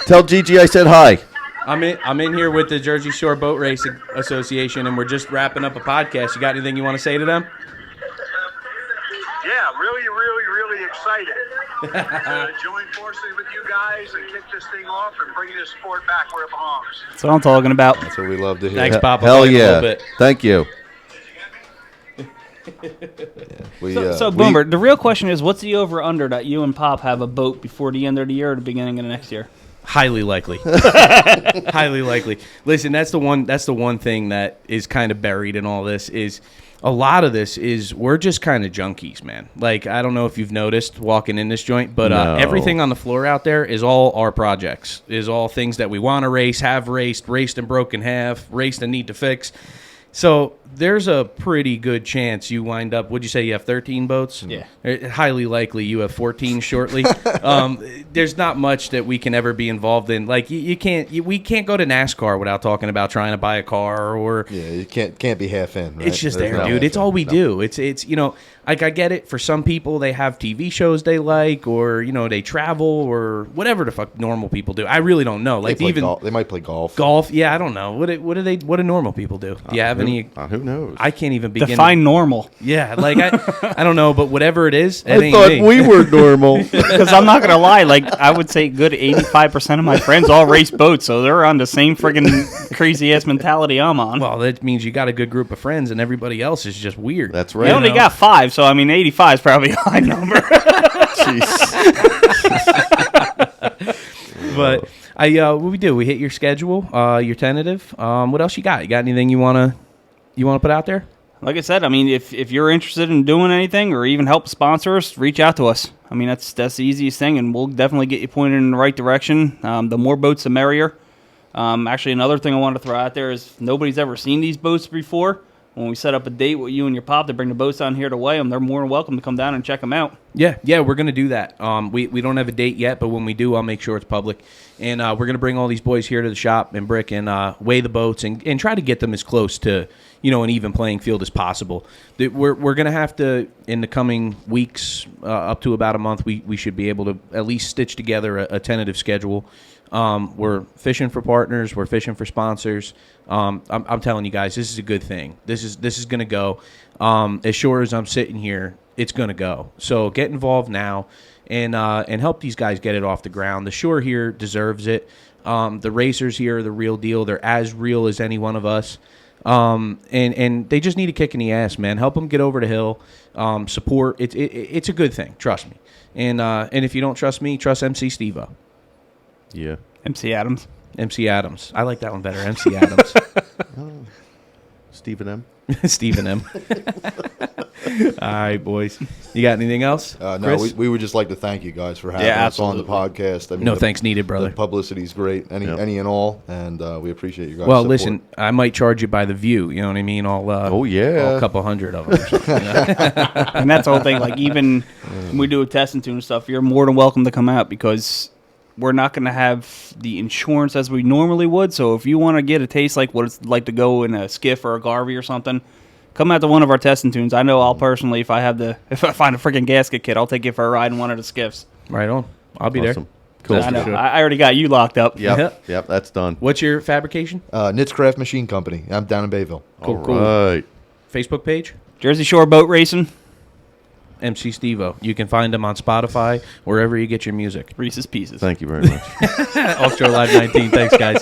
Tell Gigi I said hi. I'm in here with the Jersey Shore Boat Racing Association, and we're just wrapping up a podcast. You got anything you want to say to them? Yeah, really excited to join forces with you guys and kick this thing off and bring this sport back where it belongs. That's what I'm talking about. That's what we love to hear. Thanks, Pop. I'll Hell talk to you in a yeah. little bit. Thank you. So Boomer, the real question is, what's the over-under that you and Pop have a boat before the end of the year or the beginning of the next year? Highly likely. Highly likely. Listen, that's the one thing that is kind of buried in all this is a lot of this is we're just kind of junkies, man. Like, I don't know if you've noticed walking in this joint, but No. everything on the floor out there is all our projects, is all things that we want to race, have raced and broken half, raced and need to fix. So there's a pretty good chance you wind up, would you say you have 13 boats? Yeah. Highly likely you have 14 shortly. There's not much that we can ever be involved in. Like, we can't go to NASCAR without talking about trying to buy a car or... Yeah, you can't be half in, right? It's just There's there, no dude. half It's in. all we No. do. It's like, I get it. For some people, they have TV shows they like, or they travel, or whatever the fuck normal people do. I really don't know. Like, even They might play golf. golf. Yeah, I don't know. What do normal people do? Do you have any? Who knows? I can't even begin. Define normal. Yeah, like I don't know, but whatever it is, it I ain't thought me. we were normal. Because I'm not going to lie, like, I would say good 85% of my friends all race boats, so they're on the same friggin' crazy-ass mentality I'm on. Well, that means you got a good group of friends, and everybody else is just weird. That's I right. only got 5, so, 85 is probably a high number. But what we do? We hit your schedule, your tentative. What else you got? You got anything you wanna put out there? Like I said, if you're interested in doing anything or even help sponsor us, reach out to us. That's the easiest thing, and we'll definitely get you pointed in the right direction. The more boats, the merrier. Actually, another thing I wanted to throw out there is nobody's ever seen these boats before. When we set up a date with you and your pop to bring the boats down here to weigh them, they're more than welcome to come down and check them out. Yeah, we're going to do that. We don't have a date yet, but when we do, I'll make sure it's public. And we're going to bring all these boys here to the shop and Brick and weigh the boats and try to get them as close to, an even playing field as possible. We're going to have to, in the coming weeks, up to about a month, we should be able to at least stitch together a tentative schedule. We're fishing for partners. We're fishing for sponsors. I'm telling you guys, this is a good thing. This is going to go. As sure as I'm sitting here, it's going to go. So get involved now and help these guys get it off the ground. The shore here deserves it. The racers here are the real deal. They're as real as any one of us. And they just need a kick in the ass, man. Help them get over the hill. Support. It's a good thing. Trust me. And if you don't trust me, trust MC Steve-O. Yeah. MC Adams. MC Adams. I like that one better. MC Adams. Stephen M. Stephen M. All right, boys. You got anything else? No, Chris? we would just like to thank you guys for having Yeah, us on the absolutely. podcast. I mean, No thanks needed, brother. The publicity's great, any and all, and we appreciate you guys. Well, support. listen, I might charge you by the view. You know what I mean? All Oh, yeah. all a couple hundred of them. Or something, you know? And that's the whole thing. Like, even when we do a testing tune and stuff, you're more than welcome to come out because we're not going to have the insurance as we normally would. So if you want to get a taste like what it's like to go in a skiff or a Garvey or something, come out to one of our testing tunes. I know I'll personally, if I find a freaking gasket kit, I'll take you for a ride in one of the skiffs. Right on. I'll be Awesome. there. Cool. That's I know. for sure. I already got you locked up. Yep. Yep. That's done. What's your fabrication? Knits Craft Machine Company. I'm down in Bayville. Cool, All cool. right. Facebook page? Jersey Shore Boat Racing, MC Stevo. You can find him on Spotify, wherever you get your music. Reese's Pieces. Thank you very much. Offshore Live 19. Thanks, guys.